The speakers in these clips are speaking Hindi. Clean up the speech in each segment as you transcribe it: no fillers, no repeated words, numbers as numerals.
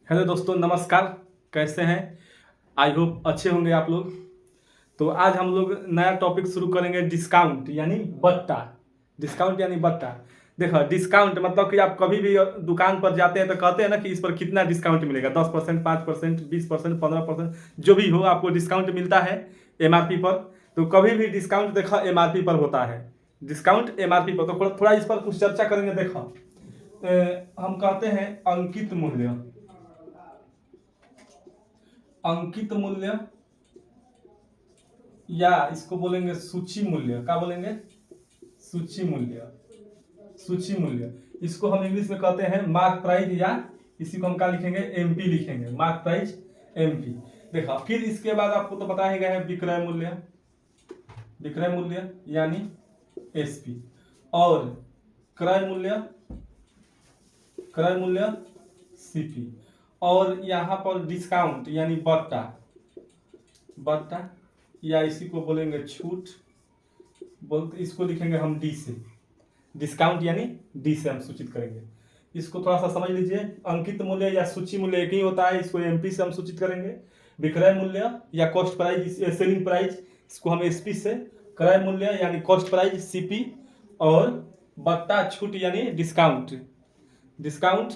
हेलो दोस्तों, नमस्कार। कैसे हैं? आई होप अच्छे होंगे आप लोग। तो आज हम लोग नया टॉपिक शुरू करेंगे, डिस्काउंट यानी बट्टा। डिस्काउंट यानी बट्टा। देखो, डिस्काउंट मतलब कि आप कभी भी दुकान पर जाते हैं तो कहते हैं ना कि इस पर कितना डिस्काउंट मिलेगा, 10%, 5%, 20%, 15%, जो भी हो आपको डिस्काउंट मिलता है एमआरपी पर। तो कभी भी डिस्काउंट देखो एमआरपी पर होता है। डिस्काउंट एमआरपी पर, तो थोड़ा इस पर कुछ चर्चा करेंगे। देखो, हम कहते हैं अंकित मूल्य। अंकित मूल्य या इसको बोलेंगे सूची मूल्य। क्या बोलेंगे? सूची मूल्य। सूची मूल्य, इसको हम इंग्लिश में कहते हैं मार्क प्राइस, या इसी को हम क्या लिखेंगे? एमपी लिखेंगे, मार्क प्राइस, एमपी। देखो, फिर इसके बाद आपको तो पता ही गया है विक्रय मूल्य। विक्रय मूल्य यानी एसपी। और क्रय मूल्य, क्रय मूल्य सीपी। और यहाँ पर डिस्काउंट यानी बट्टा, बट्टा या इसी को बोलेंगे छूट। बोलते इसको लिखेंगे हम डी से। डिस्काउंट यानी डी से हम सूचित करेंगे। इसको थोड़ा सा समझ लीजिए। अंकित मूल्य या सूची मूल्य एक ही होता है, इसको एमपी से हम सूचित करेंगे। विक्रय मूल्य या कॉस्ट प्राइस, सेलिंग प्राइस, इसको हम एसपी से। क्रय मूल्य यानी कॉस्ट प्राइस, सीपी। और बट्टा छूट यानी डिस्काउंट। डिस्काउंट,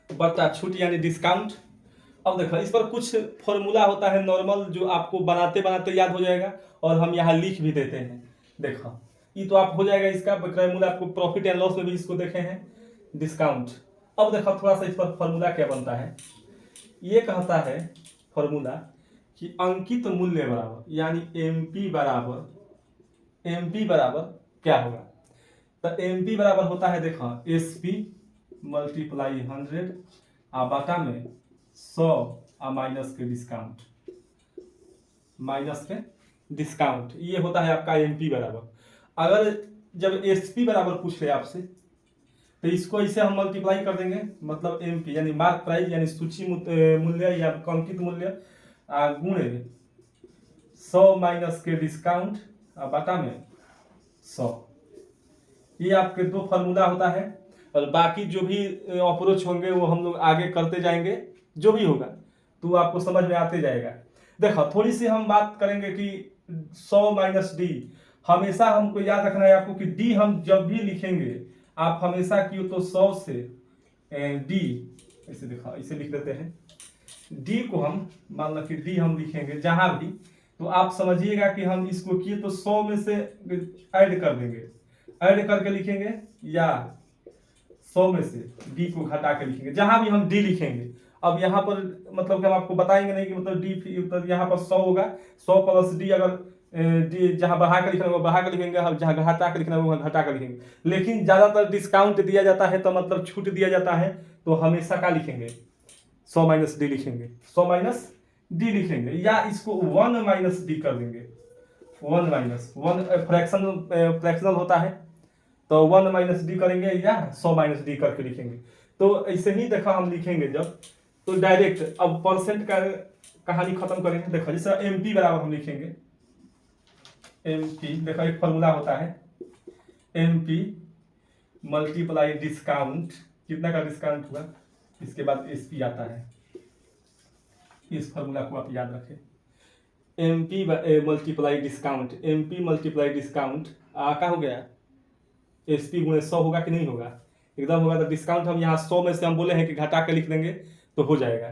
बट्टा छूट यानी डिस्काउंट। अब देखो, इस पर कुछ फॉर्मूला होता है नॉर्मल, जो आपको बनाते बनाते याद हो जाएगा, और हम यहाँ लिख भी देते हैं। देखो, ये तो आप हो जाएगा इसका विक्रय मूल्य। आपको प्रॉफिट एंड लॉस में भी इसको देखे हैं, डिस्काउंट। अब देखो थोड़ा सा इस पर फॉर्मूला क्या बनता है। ये कहता है फॉर्मूला कि अंकित मूल्य बराबर यानी एमपी बराबर, एमपी बराबर क्या होगा? तो एमपी बराबर होता है, देखो, एसपी मल्टीप्लाई 100 आ बटा में 100 आ माइनस के डिस्काउंट, माइनस के डिस्काउंट। ये होता है आपका एमपी बराबर। अगर जब एसपी बराबर पूछ ले आपसे, तो इसको इसे हम मल्टीप्लाई कर देंगे, मतलब एमपी यानी मार्क प्राइस यानी सूची मूल्य या अंकित मूल्य गुणे 100 माइनस के डिस्काउंट बटा में 100। ये आपके दो फार्मूला होता है। और बाकी जो भी अप्रोच होंगे वो हम लोग आगे करते जाएंगे, जो भी होगा तो आपको समझ में आते जाएगा। देखो, थोड़ी सी हम बात करेंगे कि 100 माइनस डी। हमेशा हमको याद रखना है आपको कि डी हम जब भी लिखेंगे, आप हमेशा क्यों तो 100 से डी, ऐसे देखो, इसे लिख देते हैं। डी को हम मान लो कि डी हम लिखेंगे जहां भी, तो आप समझिएगा कि हम इसको किए तो 100 में से ऐड कर देंगे, ऐड करके लिखेंगे, या 100 में से डी को घटा के लिखेंगे, जहां भी हम डी लिखेंगे। अब यहाँ पर मतलब कि हम आपको बताएंगे नहीं कि मतलब डी, तो यहाँ पर 100 होगा, 100 प्लस डी। अगर डी जहाँ बढ़ा के लिखना है वो बढ़ा के लिखेंगे, हम जहाँ घटा के लिखना है वो घटा के लिखेंगे। लेकिन ज्यादातर डिस्काउंट दिया जाता है तो मतलब छूट दिया जाता है, तो हमेशा क्या लिखेंगे? 100 माइनस डी लिखेंगे, 100 माइनस डी लिखेंगे, या इसको 1 माइनस डी कर देंगे। 1 माइनस 1 फ्रैक्शनल होता है, तो 1 माइनस डी करेंगे, या 100 माइनस डी करके लिखेंगे। तो ऐसे ही देखा हम लिखेंगे जब, तो डायरेक्ट अब परसेंट का कहानी खत्म करेंगे। देखो, जैसे एमपी बराबर हम लिखेंगे, एमपी, देखो एक फॉर्मूला होता है, एमपी मल्टीप्लाई डिस्काउंट। कितना का डिस्काउंट हुआ, इसके बाद एसपी आता है। इस फॉर्मूला को आप याद रखें, MP multiply discount, MP multiply discount का हो गया एसपी गुणे 100 होगा कि नहीं होगा? एकदम होगा। तो डिस्काउंट हम यहाँ 100 में से हम बोले हैं कि घटा के लिख देंगे तो हो जाएगा।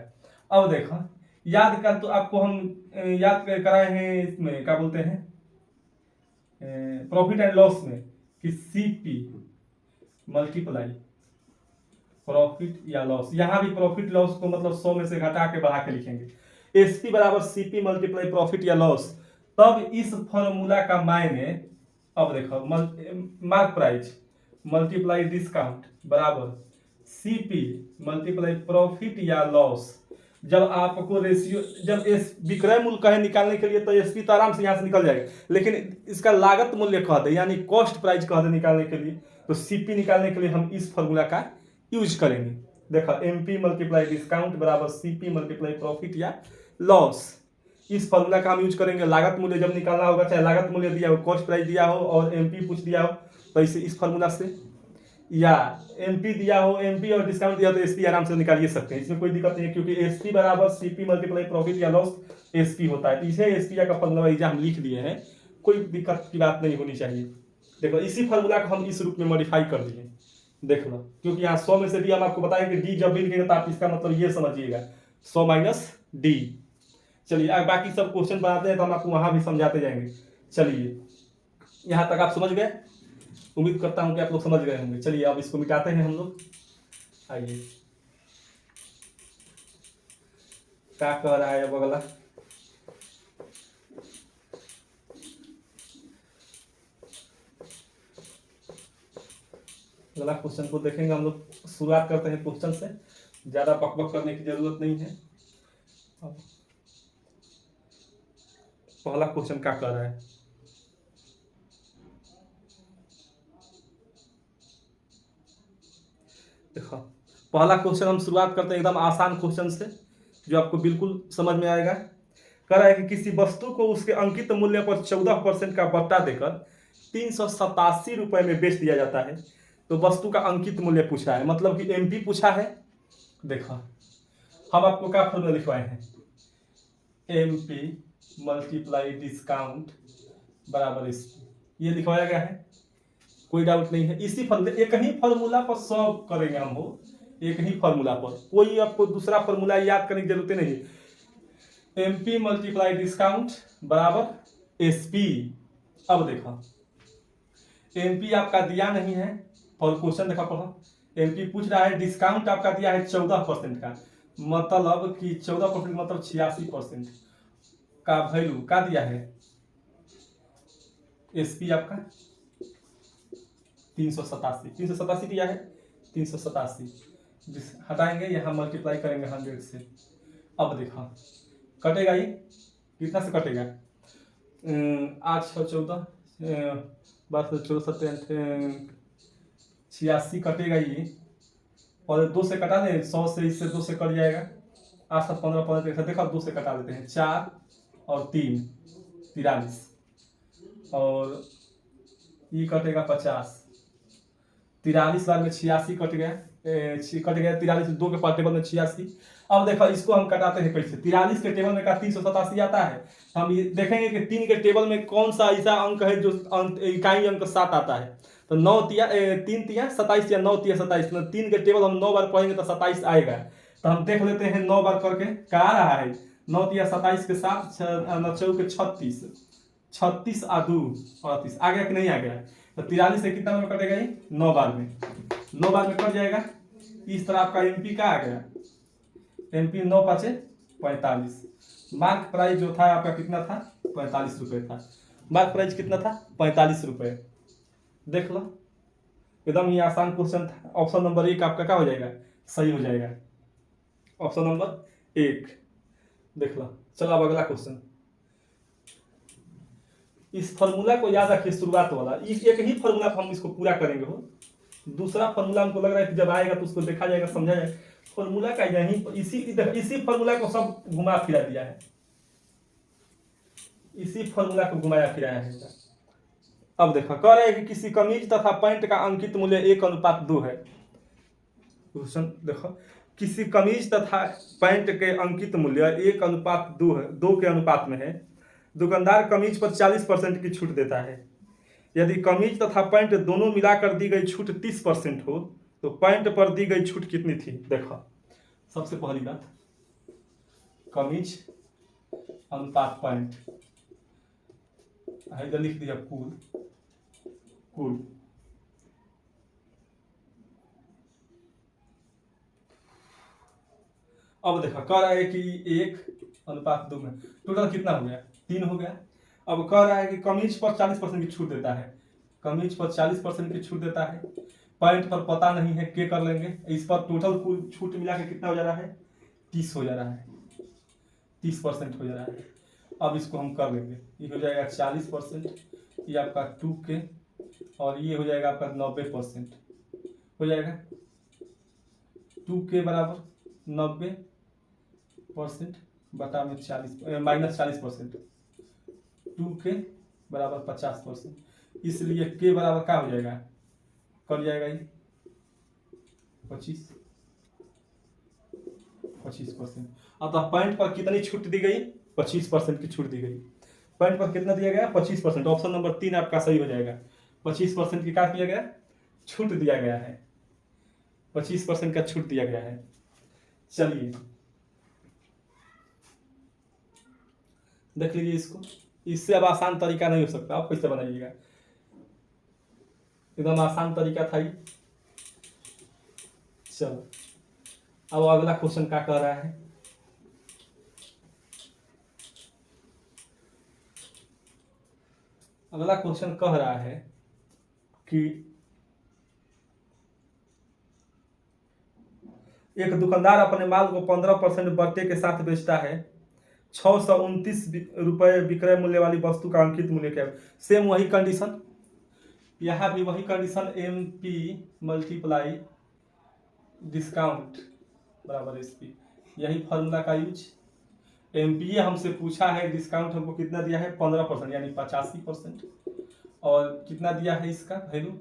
अब देखो, याद कर, तो आपको हम याद कराए हैं इसमें, क्या बोलते हैं, प्रॉफिट एंड लॉस में, कि सीपी मल्टीप्लाई प्रॉफिट या लॉस। यहाँ भी प्रॉफिट लॉस को मतलब 100 में से घटा के बढ़ा के लिखेंगे। एसपी बराबर सीपी मल्टीप्लाई प्रॉफिट या लॉस। तब इस फॉर्मूला का मायने, अब देखो, मार्क प्राइस मल्टीप्लाई डिस्काउंट बराबर सीपी मल्टीप्लाई प्रॉफिट या लॉस। जब आपको रेशियो, जब इस विक्रय मूल्य कहे निकालने के लिए, तो एसपी तो आराम से यहाँ से निकल जाएगा, लेकिन इसका लागत मूल्य कह दे यानी कॉस्ट प्राइस कह दे निकालने के लिए, तो सीपी निकालने के लिए हम इस फॉर्मूला का यूज करेंगे। देखो, एमपी मल्टीप्लाई डिस्काउंट बराबर सीपी मल्टीप्लाई प्रॉफिट या लॉस। इस फॉर्मूला का हम यूज करेंगे। लागत मूल्य जब निकालना होगा, चाहे लागत मूल्य दिया हो, कॉस्ट प्राइस दिया हो और एमपी पूछ दिया हो, तो इसे इस फॉर्मूला से या एमपी दिया हो, एमपी और डिस्काउंट दिया तो एसपी आराम से निकाल ही सकते हैं, इसमें कोई दिक्कत नहीं है, क्योंकि एसपी बराबर सीपी मल्टीप्लाई प्रॉफिट या लॉस एसपी होता है। इसे एसपी का फॉर्मूला हम लिख दिए हैं, कोई दिक्कत की बात नहीं होनी चाहिए। देखो इसी फार्मूला को हम इस रूप में मॉडिफाई कर दिए, देख लो, क्योंकि यहाँ 100 में से डी हम आपको बताएंगे, डी जब भी लिखेंगे तो आप इसका मतलब ये समझिएगा 100 माइनस डी। चलिए अब बाकी सब क्वेश्चन बनाते हैं तो हम आपको वहां भी समझाते जाएंगे। चलिए यहाँ तक आप समझ गए, उम्मीद करता हूँ कि आप लोग समझ गए होंगे। चलिए अब इसको मिटाते हैं हम लोग। आइए क्या कह रहा है अब अगला, अगला क्वेश्चन को देखेंगे हम लोग। शुरुआत करते हैं क्वेश्चन से, ज्यादा बकबक करने की जरूरत नहीं है। पहला क्वेश्चन क्या कह रहा है, देखो पहला क्वेश्चन हम शुरुआत करते हैं एकदम आसान क्वेश्चन से, जो आपको बिल्कुल समझ में आएगा। कह रहा है कि किसी वस्तु को उसके अंकित मूल्य पर 14% का बट्टा देकर 387 रुपए में बेच दिया जाता है। तो वस्तु का अंकित मूल्य पूछा है, मतलब कि एमपी पूछा है। देखो हम आपको क्या फॉर्मूला लिखवाए हैं, एमपी मल्टीप्लाई डिस्काउंट बराबर एसपी, ये लिखवाया गया है, कोई डाउट नहीं है। इसी एक ही फॉर्मूला पर सॉल्व करेंगे हम वो, एक ही फॉर्मूला पर, कोई आपको दूसरा फॉर्मूला याद करने की जरूरत नहीं है। एमपी मल्टीप्लाई डिस्काउंट बराबर एसपी। अब देखो एमपी आपका दिया नहीं है, और क्वेश्चन देखा पढ़ो, एमपी पूछ रहा है, डिस्काउंट आपका दिया है 14% का, मतलब कि 14% मतलब 86% का वैल्यू का दिया है। एसपी आपका 387 दिया है, 387 हटाएंगे, यहाँ मल्टीप्लाई करेंगे 100 से। अब देखो कटेगा ये, कितना से कटेगा, 8 6 14 12 14 86 कटेगा ये, और 2 से कटा दें, 100 से, इससे 2 से कट जाएगा, 8 7 15 15 देखा 2 से कटा देते हैं, 4 और 3 43, और ये कटेगा 50, 43 बार में 86 कट गया, कट गया 43, 2 के टेबल में 86। अब देखो इसको हम कटाते हैं कैसे, 43 के टेबल में का 387 आता है, हम ये देखेंगे कि 3 के टेबल में कौन सा ऐसा अंक है जो इकाई अंक 7 आता है। तो 9 तिया 3 तिया 27 या 9 तिया 27, 3 के टेबल हम 9 बार पढ़ेंगे तो 27 आएगा। तो हम देख लेते हैं 9 बार करके क्या आ रहा है, 9 तिया 27 के साथ 9 के 36, 36 आ 2 38, आ गया कि नहीं आ गया। तो 43 से कितना में कटेगा ये, 9 बार में, 9 बार में कट जाएगा। इस तरह आपका एमपी का आ गया, एमपी 9 पाँचे 45। मार्क प्राइस जो था आपका कितना था, 45 रुपए था। मार्क प्राइस कितना था, 45 रुपए। देख लो एकदम ही आसान क्वेश्चन था। ऑप्शन नंबर 1 आपका क्या हो जाएगा, सही हो जाएगा, ऑप्शन नंबर 1। देख लो। चलो अब अगला क्वेश्चन, इस फॉर्मूला को याद रखिए, शुरुआत वाला, एक ही फॉर्मूला हम इसको पूरा करेंगे हो। दूसरा फॉर्मूला हमको लग रहा है कि जब आएगा तो उसको देखा जाएगा, समझा जाएगा। फॉर्मूला का यही इसी फॉर्मूला को सब घुमा फिरा दिया है, इसी फॉर्मूला को घुमाया फिराया है। अब देखो कह रहे हैं कि किसी कमीज तथा पैंट का अंकित मूल्य 1:2 है। क्वेश्चन देखो, किसी कमीज तथा पैंट के अंकित मूल्य 1:2 है, 2 के अनुपात में है। दुकानदार कमीज पर 40% की छूट देता है। यदि कमीज तथा पैंट दोनों मिलाकर दी गई छूट 30% हो तो पैंट पर दी गई छूट कितनी थी। देखो सबसे पहली बात, कमीज अनुपात पैंट, इधर लिख दिया कुल, कुल अब देखा कह रहा है कि 1:2 में टोटल कितना हो गया, 3 हो गया। अब कह रहा है कि कमीज पर 40% की छूट देता है, कमीज पर 40% की छूट देता है, पैंट पर पता नहीं है, के कर लेंगे, इस पर टोटल कुल छूट मिला के कितना हो जा रहा है, 30 हो जा रहा है, 30% हो जा रहा है। अब इसको हम कर लेंगे, ये हो जाएगा 40%, ये आपका 2K, और ये हो जाएगा आपका 90% हो जाएगा। 2K बराबर 90% बटा में 40 माइनस 40%, 2K बराबर 50%, इसलिए K बराबर क्या हो जाएगा, कट जाएगा ये 25%। अतः पैंट पर कितनी छूट दी गई? 25% की छूट दी गई। पैंट पर कितना दिया गया? 25%। ऑप्शन नंबर 3 आपका सही हो जाएगा। 25% की क्या किया गया? छूट दिया गया है। 25% का छूट दिया गया है। चलिए देख लीजिए इसको। इससे अब आसान तरीका नहीं हो सकता। आप कैसे बनाइएगा? एकदम आसान तरीका था ये। चलो अब अगला क्वेश्चन क्या कह रहा है? अगला क्वेश्चन कह रहा है कि एक दुकानदार अपने माल को 15% बट्टे के साथ बेचता है। 629 रुपये विक्रय मूल्य वाली वस्तु का अंकित मूल्य क्या है? सेम वही कंडीशन, यहाँ भी वही कंडीशन, MP मल्टीप्लाई डिस्काउंट बराबर SP, यही फॉर्मूला का यूज। MPA हमसे पूछा है, डिस्काउंट हमको कितना दिया है? 15% यानी 85%। और कितना दिया है इसका वैल्यू?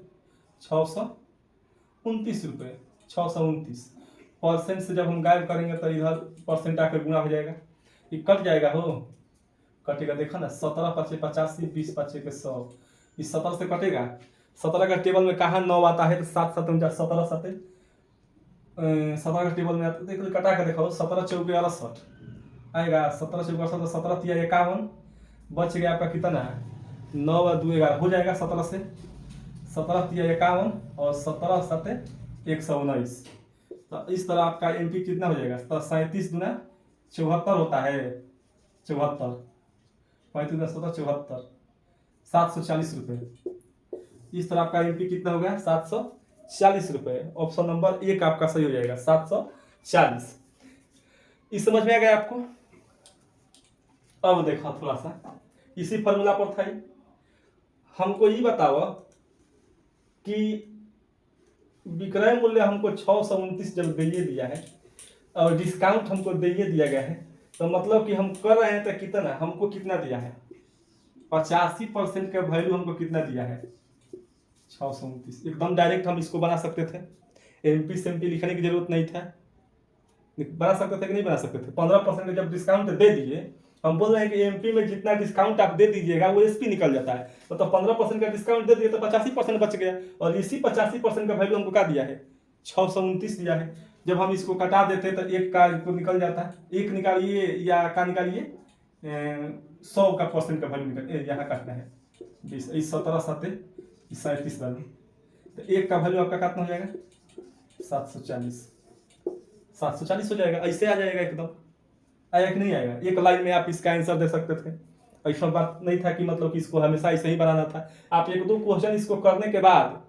629 रुपये। 629 परसेंट से जब हम गायब करेंगे तो इधर परसेंट आकर गुना हो जाएगा, ये कट जाएगा। हो कटेगा, देखा ना, 17 पचे 85, 20 पचे के 100, इस 17 से कटेगा। 17 का टेबल में कहाँ 9 आता है? तो 7 7 17 7 17 का टेबल में आता है। देखो कटा के देखो, 17 चौके 68 आएगा। 17 चौके 68, 17 तिया 51, बच गया आपका कितना? 9 और 2 11 हो जाएगा 17 से। 17 तिया 51 और 17 7 119। तो इस तरह आपका MP कितना हो जाएगा? तो 37 गुना 74 होता है। 74 35 गुना 17 74, 740 रुपये। इस तरह आपका MP कितना हो गया? 740 रुपये। ऑप्शन नंबर 1 आपका सही हो जाएगा, 740। इस समझ में आ गया आपको? अब देखो थोड़ा सा इसी फॉर्मूला पर था। हमको ये बताओ कि विक्रय मूल्य हमको 629 जब दे दिया है और डिस्काउंट हमको दे दिया गया है, तो मतलब कि हम कर रहे हैं तो कितना हमको कितना दिया है? 85% का वैल्यू हमको कितना दिया है? 629। एकदम डायरेक्ट हम इसको बना सकते थे, MP से MP लिखने की जरूरत नहीं था। बना सकते थे कि नहीं बना सकते थे? 15% जब डिस्काउंट दे दिए, हम बोल रहे हैं कि MP में जितना डिस्काउंट आप दे दीजिएगा वो SP निकल जाता है। तो 15% का डिस्काउंट दे दिए तो 85% बच गया, और इसी 85% का वैल्यू हमको क्या दिया है? 629 दिया है। जब हम इसको कटा देते तो एक का को निकल जाता है, एक निकालिए या का निकालिए, 100 का परसेंट का वैल्यू निकल, यहाँ काटना है 20, इस 17 7 37 वैल्यू, तो एक का वैल्यू आपका कितना हो जाएगा? 740। 740 हो जाएगा। ऐसे आ जाएगा एकदम, आया कि नहीं आएगा? एक लाइन में आप इसका आंसर दे सकते थे। ऐसा बात नहीं था कि मतलब कि इसको हमेशा ऐसे ही बनाना था। आप 1-2 क्वेश्चन इसको करने के बाद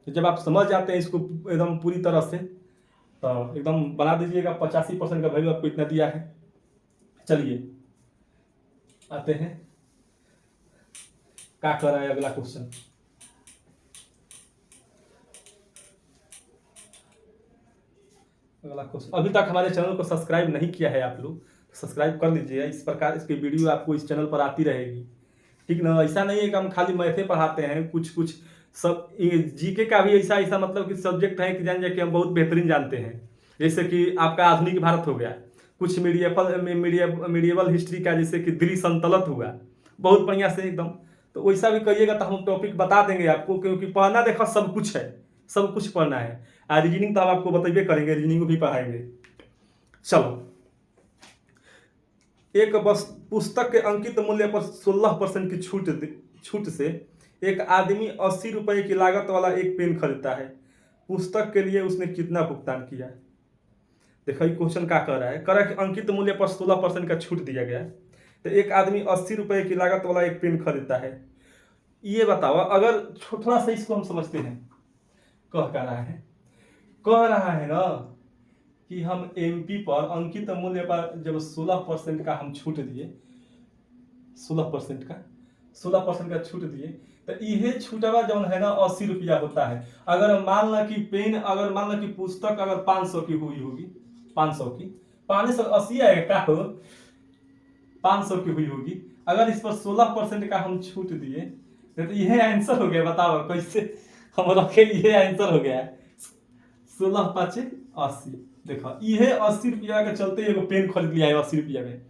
जब आप समझ जाते हैं इसको एकदम पूरी तरह से, तो एकदम बना दीजिएगा। 85% का वैल्यू आपको इतना दिया है। चलिए आते हैं क्या कर रहा है अगला क्वेश्चन। अगला क्वेश्चन, अभी तक हमारे चैनल को सब्सक्राइब नहीं किया है आप लोग, सब्सक्राइब कर लीजिए। इस प्रकार इसकी वीडियो आपको इस चैनल पर आती रहेगी, ठीक ना? ऐसा नहीं है कि हम खाली मैथे पढ़ाते हैं, कुछ कुछ सब GK का भी ऐसा ऐसा मतलब कि सब्जेक्ट है कि जान जाए कि हम बहुत बेहतरीन जानते हैं। जैसे कि आपका आधुनिक भारत हो गया, कुछ मीडिएवल हिस्ट्री का, जैसे कि दिल्ली सल्तनत हुआ, बहुत बढ़िया से एकदम। तो वैसा भी करिएगा तो हम टॉपिक बता देंगे आपको, क्योंकि पढ़ना देखा सब कुछ है, सब कुछ पढ़ना है। और रीजनिंग तो हम आपको बतेबे करेंगे, रीजनिंग भी पढ़ाएंगे। चलो, एक बस पुस्तक के अंकित मूल्य पर 16% की छूट से एक आदमी 80 रुपये की लागत वाला एक पेन खरीदता है। पुस्तक के लिए उसने कितना भुगतान किया? देखो ये क्वेश्चन क्या कर रहा है? कह रहा है कि अंकित मूल्य पर 16% का छूट दिया गया है, तो एक आदमी 80 रुपये की लागत वाला एक पेन खरीदता है। ये बताओ, अगर थोड़ा सा इसको हम समझते हैं, कह रहा है ना कि हम MP पर अंकित मूल्य पर जब 16% का हम छूट दिए, 16% का छूट दिए, तो यह छूटवा जो है ना 80 रुपया होता है। अगर मान ला कि पेन, अगर मान ला कि पुस्तक अगर 500 की हुई होगी, 500 की 580 आएगा क्या हो, 500 की हुई होगी, अगर इस पर 16% का हम छूट दिए तो यह आंसर हो गया। बताओ कैसे हम रखे, ये आंसर हो गया 16×5 = 80। देखो ये 80 रुपया के चलते एगो पेन खरीद लिया है 80 रुपया में।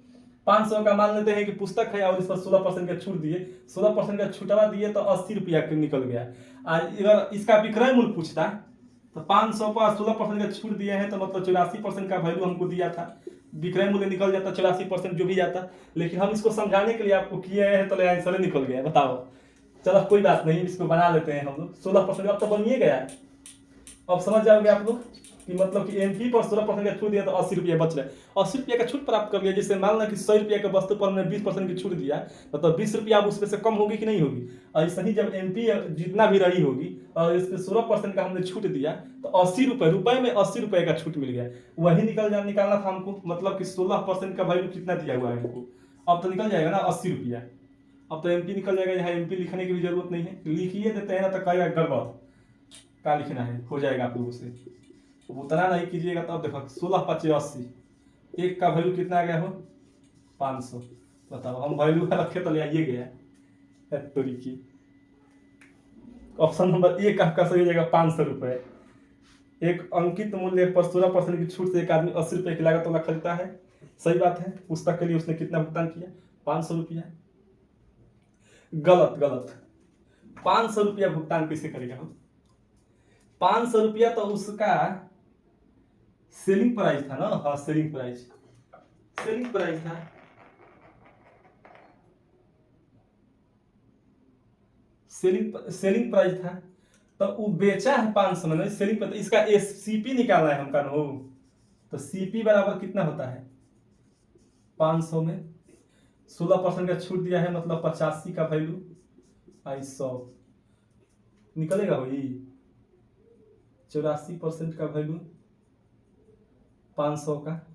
500 का मान लेते हैं कि पुस्तक है और इस पर 16% का छूट दिए, 16% का छूटवा दिए तो 80 रुपया निकल गया। आज अगर इसका विक्रय मूल्य पूछता तो 500 पर 16% का छूट दिए हैं तो मतलब 84% का वैल्यू हमको दिया था, विक्रय मूल्य निकल जाता 84% जो भी जाता। लेकिन हम इसको समझाने के लिए आपको किए हैं तो आंसर निकल गया। बताओ, चलो कोई बात नहीं, इसको बना लेते हैं हम लोग। 16% अब तो बन ही गया है। अब समझ जाओगे आप लोग कि मतलब कि एमपी पर 16% का छूट दिया तो 80 रुपया बच रहे। 80 रुपया का छूट प्राप्त कर लिया। जैसे मान लो कि 100 रुपया के वस्तु पर हमने 20% की छूट दिया तो 20 रुपया अब उसमें से कम होगी कि नहीं होगी। और ऐसे ही जब एमपी जितना भी रही होगी और इस पर 16% का हमने छूट दिया तो 80 रुपये, रुपये में 80 रुपये का छूट मिल गया। वही निकालना था हमको, मतलब कि 16% का वैल्यू कितना दिया हुआ है हमको। अब तो निकल जाएगा ना 80 रुपया। अब तो एमपी निकल जाएगा, यहाँ एमपी लिखने की भी जरूरत नहीं है, लिखिए देते हैं ना तो कहेगा गड़बड़, क्या लिखना है हो जाएगा आप लोगों से। उतना नहीं कीजिएगा तो अब देखो 16×5 = 80, एक का वैल्यू कितना आ गया हो 500। बताओ हम वैल्यू रखे तो ले आइए गया तरीकी। ऑप्शन नंबर 1 आपका सही हो जाएगा 500 रुपये। एक अंकित मूल्य पर 16% की छूट से एक आदमी 80 रुपये की लागत वाला खरीदता है। सही बात है। पुस्तक के लिए उसने कितना भुगतान किया 500 रुपया। गलत गलत, 500 रुपया भुगतान कैसे करेगा हम। 500 रुपया तो उसका सेलिंग प्राइस था ना। हाँ सेलिंग प्राइस था। सेलिंग प्राइस था तो वो बेचा है 500 में, सेलिंग प्राइस। इसका सीपी निकालना है हमका नो। तो सीपी बराबर कितना होता है 500 में 16% का छूट दिया है मतलब 85 का वैल्यू आई 100 निकलेगा वही। 84% का वैल्यू 500 का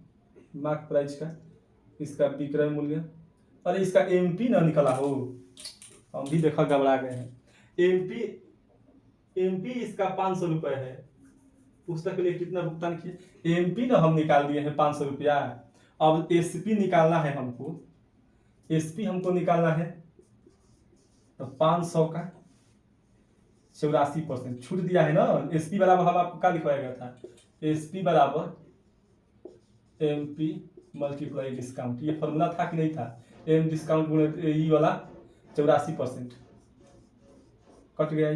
मार्क प्राइस का, इसका विक्रय मूल्य। अरे इसका एमपी ना निकला हो, हम भी देखा घबरा गए हैं। एमपी इसका 500 रुपये है। पुस्तक के लिए कितना भुगतान किए एमपी ना हम निकाल दिए हैं 500 रुपया। अब एसपी निकालना है हमको, एसपी हमको निकालना है तो 500 का 84% छूट दिया है ना। एसपी बराबर हम आपको क्या लिखवाया गया था, एसपी बराबर एमपी मल्टीप्लाई डिस्काउंट। ये फॉर्मूला था कि नहीं था, एम डिस्काउंट गुणे ई वाला 84% कट गया।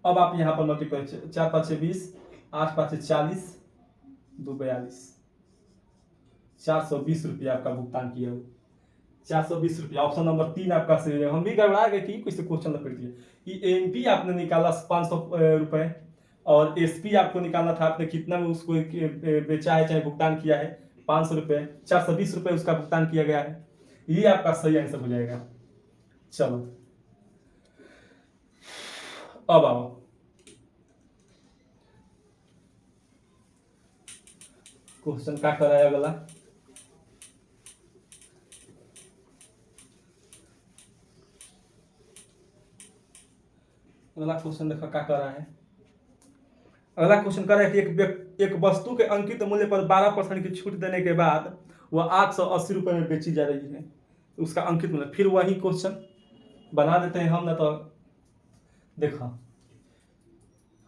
अब आप यहाँ पर मल्टीप्लाई 4×5 = 20, 8×5 = 40, 2 = 42, 420 रुपया आपका भुगतान किया हो। 420 रुपया। ऑप्शन नंबर 3 आपका सही है। हम भी गड़बड़ा गए कि कुछ क्वेश्चन लपेट दिए कि एमपी आपने निकाला 500 रुपये और एसपी आपको निकालना था आपने कितना में उसको बेचा है चाहे भुगतान किया है 500 रुपये, 420 रुपये उसका भुगतान किया गया है। ये आपका सही आंसर हो जाएगा। चलो अब आओ क्वेश्चन क्या कर रहा है अगला। अगला क्वेश्चन देखो क्या कर रहा है। अगला क्वेश्चन कर रहा है कि एक वस्तु के अंकित मूल्य पर 12% की छूट देने के बाद वह 880 रुपये में बेची जा रही है, उसका अंकित मूल्य। फिर वही क्वेश्चन बना देते हैं हम ना। तो देखो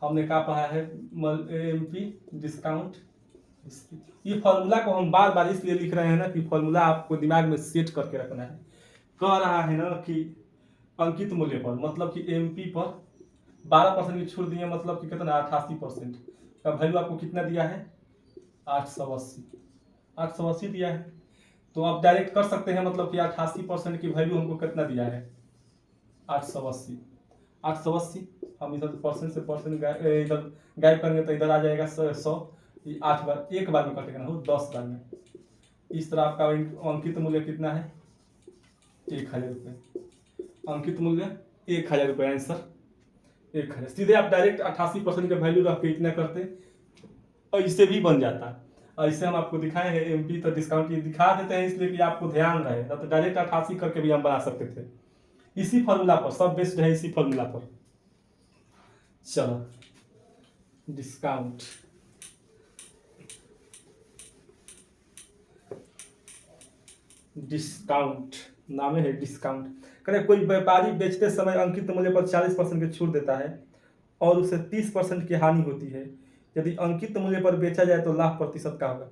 हमने क्या पढ़ा है एमपी डिस्काउंट। ये फॉर्मूला को हम बार बार इसलिए लिख रहे हैं ना कि फॉर्मूला आपको दिमाग में सेट करके रखना है। कह रहा है ना कि अंकित मूल्य पर मतलब कि एमपी पर 12% की छूट दी है, मतलब कि कितना 88% का वैल्यू आपको कितना दिया है 880 दिया है। तो आप डायरेक्ट कर सकते हैं मतलब कि 88% की वैल्यू हमको कितना दिया है 880। हम इधर परसेंट से परसेंट इधर गायब करेंगे तो इधर आ जाएगा 100। 8 बार एक बार में कटेगा ना हो 10 बार में। इस तरह आपका अंकित मूल्य कितना है 1000 रुपये। अंकित मूल्य 1000 रुपये। आंसर 1000। सीधे आप डायरेक्ट 88% का वैल्यू रख के इतना करते और इससे भी बन जाता। ऐसे हम आपको दिखाए हैं एमपी तो डिस्काउंट ये दिखा देते हैं इसलिए कि आपको ध्यान रहे, तो डायरेक्ट 88 करके भी हम बना सकते थे। इसी फॉर्मूला पर सब बेस्ड है, इसी फॉर्मूला पर। चलो डिस्काउंट नाम है डिस्काउंट। करें कोई व्यापारी बेचते समय अंकित मूल्य पर 40% की छूट देता है और उसे 30% की हानि होती है, यदि अंकित मूल्य पर बेचा जाए तो लाभ प्रतिशत का होगा।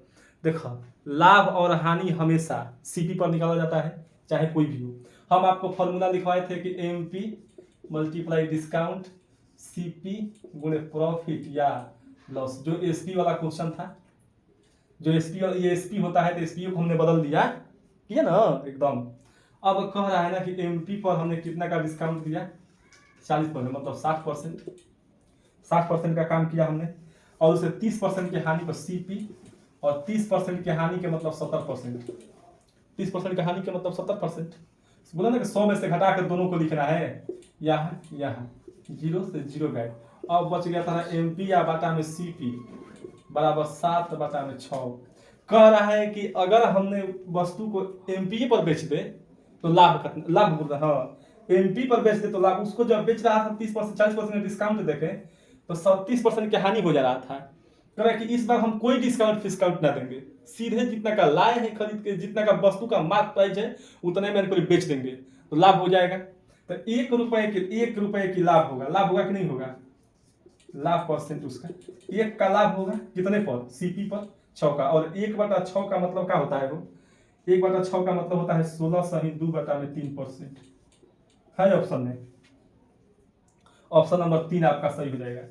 देखो, लाभ और हानि हमेशा सीपी पर निकाला जाता है, चाहे कोई भी हो। हम आपको फॉर्मूला लिखवाए थे कि एमपी मल्टीप्लाई डिस्काउंट सीपी गुणे प्रॉफिट या लॉस, जो एसपी वाला क्वेश्चन था। जो एसपी, ये एसपी होता है तो एसपी को हमने बदल दिया, ठीक है ना एकदम। अब कह रहा है ना कि एमपी पर हमने कितना का डिस्काउंट दिया, 40%, मतलब 60%। 60% का काम किया हमने, और उसे 30% की हानि पर सीपी, और 30% की हानि के मतलब 70%। 30% की हानि के मतलब 70%। बोला ना कि 100 में से घटा कर दोनों को लिखना है, यहाँ यहाँ 0 से 0 गए। अब बच गया था एमपी या बाटा में सीपी बराबर 7/6। कह रहा है कि अगर हमने वस्तु को एमपी पर बेच दे तो लाभ, लाभ, हाँ, एमपी पर बेच दे तो लाभ। उसको जब बेच रहा था 30%, 40% डिस्काउंट देखे तो 30% की हानि हो जा रहा था। कह रहा है कि इस बार हम कोई डिस्काउंट फिस्काउंट ना देंगे, सीधे जितना का लाए हैं खरीद के, जितना का वस्तु का मार्क प्राइस है उतने में इनको बेच देंगे तो लाभ हो जाएगा। तो 1 रुपए की लाभ होगा। लाभ होगा कि नहीं होगा? लाभ परसेंट उसका 1 का लाभ होगा कितने पर? सीपी पर 6 का। और 1/6 का मतलब क्या होता है? वो 1/6 का मतलब होता है 16 सही 2/3%। है ऑप्शन में, ऑप्शन नंबर 3 आपका सही हो जाएगा।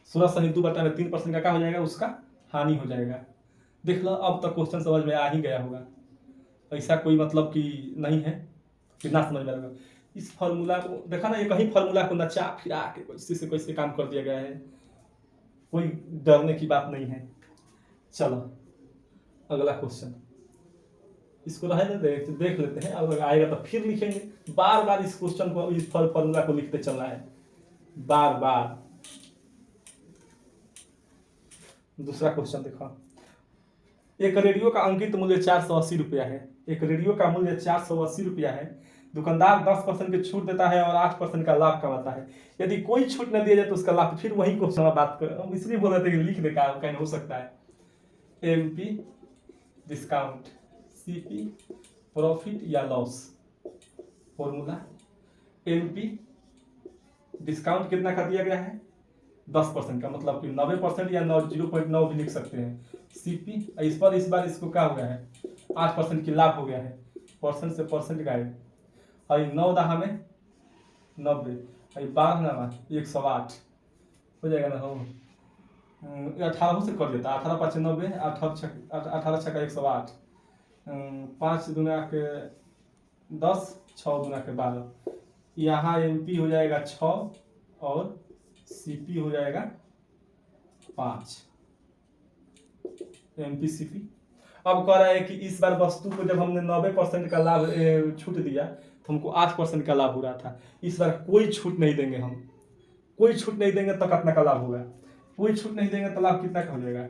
16 सही 2/3% का क्या हो जाएगा? उसका हानि हो जाएगा। देख लो, अब तक क्वेश्चन समझ में आ ही गया होगा, ऐसा कोई मतलब कि नहीं है कि ना समझ में आएगा। इस फॉर्मूला को देखा ना, ये कहीं फॉर्मूला को नचा फिरा के कैसे से कैसे काम कर दिया गया है, कोई डरने की बात नहीं है। चलो अगला क्वेश्चन, इसको रहने देख लेते हैं, अगर आएगा तो फिर लिखेंगे। बार बार इस क्वेश्चन को, इस फॉर्मूला को लिखते चलना है बार बार। दूसरा क्वेश्चन देखो, एक रेडियो का अंकित मूल्य 480 रुपया है। एक रेडियो का मूल्य 480 रुपया है। दुकानदार 10% की छूट देता है और 8% का लाभ कमाता है। यदि कोई छूट न दिया जाए तो उसका लाभ। फिर वही क्वेश्चन बात कर, हम इसलिए बोल रहे थे कि लिख दे, कहीं हो सकता है। एमपी डिस्काउंट सीपी प्रॉफिट या लॉस। फॉर्मूला, एमपी डिस्काउंट कितना का दिया गया है? 10% का, मतलब कि 90% या 0.9 भी लिख सकते हैं। सीपी, इस बार इसको क्या हो गया है? 8% की लाभ हो गया है, परसेंट से परसेंट गायब। और 9 दहा में 90, 12 ना 108 हो जाएगा ना। हो 18 से कर देता, 18×5 = 90, 18×6 = 108, 5 दूना के 10, 6 दूना के 12। यहाँ एमपी हो जाएगा 6 और सीपी हो जाएगा 5। MP CP. अब कह रहा है कि इस बार वस्तु को जब हमने 90% का लाभ छूट दिया तो हमको 8% का लाभ हो रहा था। इस बार कोई छूट नहीं देंगे हम, कोई छूट नहीं देंगे तो कितना का लाभ होगा? कोई छूट नहीं देंगे तो लाभ कितना का हो जाएगा?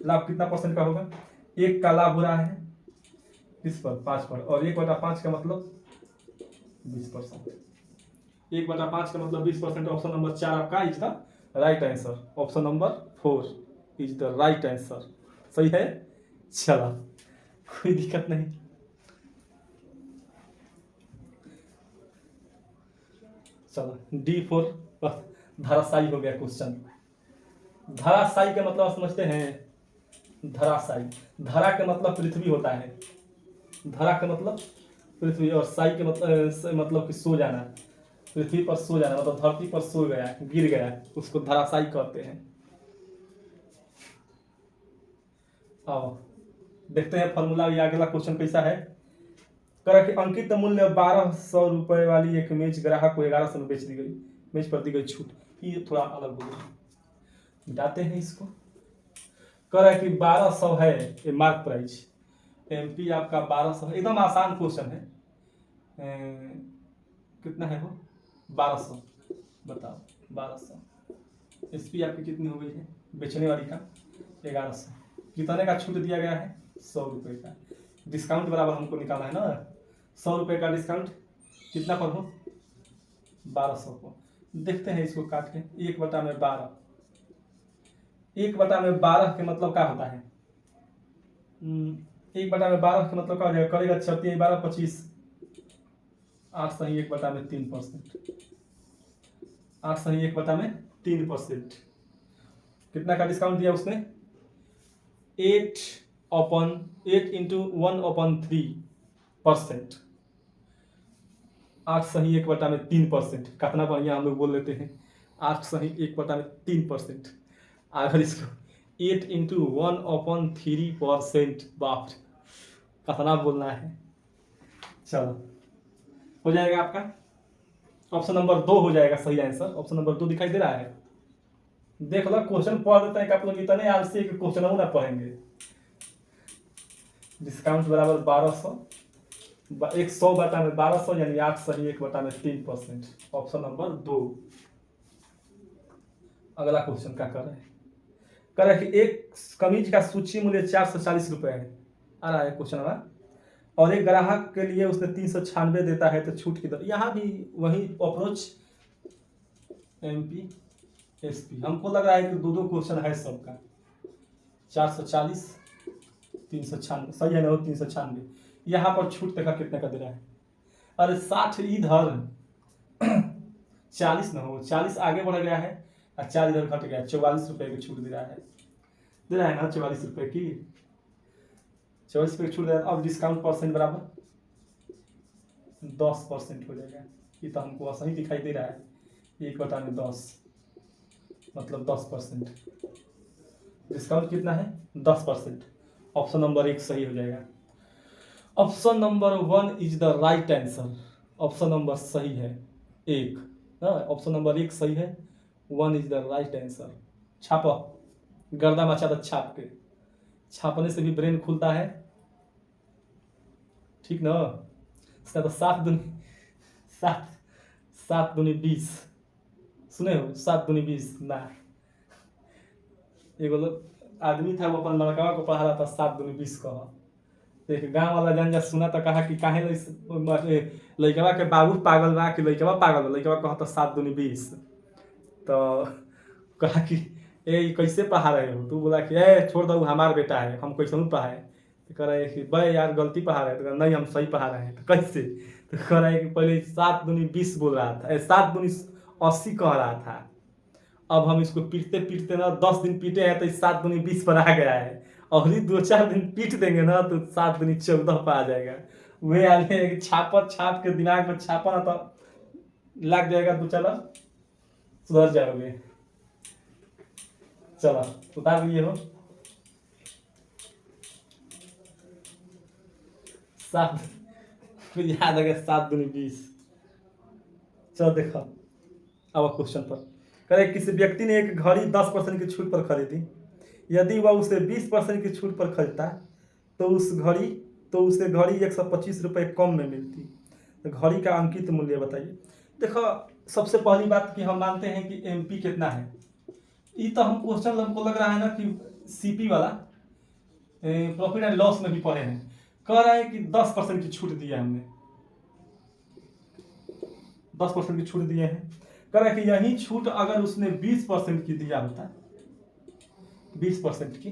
लाभ कितना परसेंट का होगा? 1 का लाभ हो रहा है किस पर? 5 पर। और 1/5 का मतलब 20%। 1/5 का मतलब 20%। ऑप्शन नंबर 4 आपका is the right answer. Option number 4 is the right answer. सही है। चला, कोई दिक्कत नहीं। चलो D4 धराशायी हो गया क्वेश्चन। धराशायी का मतलब समझते हैं? धराशायी, धरा के मतलब पृथ्वी होता है, धरा के मतलब पृथ्वी, और साई के मतलब कि सो जाना, पृथ्वी पर सो जाना, मतलब धरती पर सो गया, गिर गया, उसको धराशायी कहते हैं। आओ देखते हैं फॉर्मूला, ये अगला क्वेश्चन कैसा है। कह कि अंकित मूल्य 1200 रुपए वाली एक मेज ग्राहक को 1100 में बेच दी गई। मेज पर दी गई छूट, ये थोड़ा अलग हो गया, मिटाते हैं इसको। कह रहा है कि 1200 है ये मार्क प्राइस। एमपी आपका 1200 है, एकदम आसान क्वेश्चन है। कितना है वो? 1200। बताओ 1200। एसपी आपकी कितनी हो गई है बेचने वाली का? 1100। कितने का छूट दिया गया है? 100 रुपये का। डिस्काउंट बराबर हमको निकालना है ना, 100 रुपये का डिस्काउंट कितना पर हो? 1200 को। देखते हैं इसको काट के, 1/12। 1/12 के मतलब क्या होता है? 1/12 के मतलब क्या हो जाएगा? करेगा 36, 12, 25, 8 सही 1/3%। 8 सही 1/3%। कितना का डिस्काउंट दिया उसने? 8 इंटू 1/3%। 8 सही 1/3%। कितना बढ़िया हम लोग बोल लेते हैं, 8 सही 1/3%। अगर इसको 8 इंटू 1/3%, बाप रे, कितना बोलना है। चलो हो जाएगा आपका ऑप्शन नंबर 2 हो जाएगा सही आंसर। ऑप्शन नंबर 2 दिखाई दे रहा है। देख लो क्वेश्चन पढ़ देते हैं कि आप लोग इतने आलसी के क्वेश्चन ना पढ़ेंगे। डिस्काउंट बराबर 1200, 100/1200 यानी 8 सही 1/3%। Option number 2। अगला क्वेश्चन क्या कर रहे हैं कि एक कमीज का सूची मूल्य 440 रुपए है, आ रहा है क्वेश्चन हमारा, और एक ग्राहक के लिए उसने 396 देता है, तो छूट की दर। यहाँ भी वही अप्रोच MPSP। हमको लग रहा है कि दो क्वेश्चन है सबका। 440 396 सही है ना, 396। यहाँ पर छूट देखा कितने का दे रहा है। अरे 60 इधर 40 ना हो, 40 आगे बढ़ गया है और 4 इधर घट गया, 44 रुपए की छूट दे रहा है ना, 44 रुपए की, 44 रुपए की छूट दे रहा है। अब डिस्काउंट परसेंट बराबर 10% हो जाएगा। ये तो हमको सही दिखाई दे रहा है, 1/10 मतलब 10%। डिस्काउंट कितना है? 10%। ऑप्शन नंबर 1 सही हो जाएगा। Option number 1 is the right answer. Option number सही है 1, ऑप्शन नंबर 1 सही है, 1 इज द राइट आंसर। छापो, गर्दा मचा दो छाप के, छापने से भी ब्रेन खुलता है, ठीक ना। इसका तो 7 दूनी 20 सुने हो, 7 दूनी 20 ना। एगो आदमी था, वो अपन लड़का को पढ़ा रहा था, 7 दूनी 20 कहा। एक गांव वाला जन सुना तो कहा कि काहे लड़कवा के बाबू पागल बा कि लड़कवा पागल बा। लड़कवा कहा तो 7 दूनी 20। तो कहा कि ए कैसे पढ़ा रहे हो? तू बोला कि ए छोड़ दो, हमारा बेटा है, हम कैसे नहीं पढ़ाए। तो कह रहे कि भाई यार गलती पढ़ा रहे हैं। तो नहीं हम सही पढ़ा रहे हैं। तो कैसे? तो कह रहे कि पहले 7 दूनी 20 बोल रहा था, 7 दूनी 80 कह रहा था। अब हम इसको पीटते पीटते ना 10 दिन पीटे हैं, तो 7 दूनी 20 पर आ गया है। और ही 2-4 दिन पीट देंगे ना, तो 7 दूनी 14 पर आ जाएगा। वे आने कि छाप के दिमाग में छापा ना, तो लग जाएगा, तो चलो सुधर जाओगे। चलो उतार लिए हो। 7 फिर याद आ गया, 7 दूनी 20। चलो देखो अब क्वेश्चन पर। करे किसी व्यक्ति ने एक घड़ी 10% की छूट पर खरीदी। यदि वह उसे 20% की छूट पर खरीदता तो उसे घड़ी 125 रुपये कम में मिलती। तो घड़ी का अंकित मूल्य बताइए। देखो सबसे पहली बात कि हम मानते हैं कि MP कितना है। ये तो हम क्वेश्चन हमको लग रहा है ना कि CP वाला प्रॉफिट एंड लॉस में भी पढ़े हैं। कह रहा है कि 10% की छूट दिया हमने, 10% की छूट दिए हैं। कह रहा है कि यही छूट अगर उसने 20% की दिया होता, 20% की,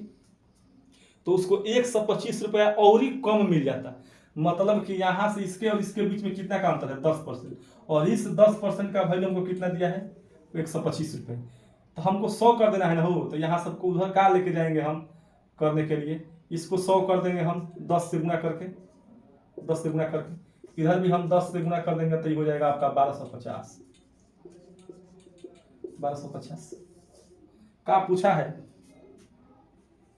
तो उसको 125 रुपया और ही कम मिल जाता। मतलब कि यहाँ से इसके और इसके बीच में कितना का अंतर है? 10%। और इस 10% का वैल्यू हमको कितना दिया है? 125 रुपये। तो हमको 100 कर देना है ना हो। तो यहाँ सबको उधर का लेके जाएंगे हम करने के लिए, इसको 100 कर देंगे हम 10 से गुना करके, 10 से गुना करके। इधर भी हम 10 से गुना कर देंगे, तो ये हो जाएगा आपका 1250। 1250 का पूछा है।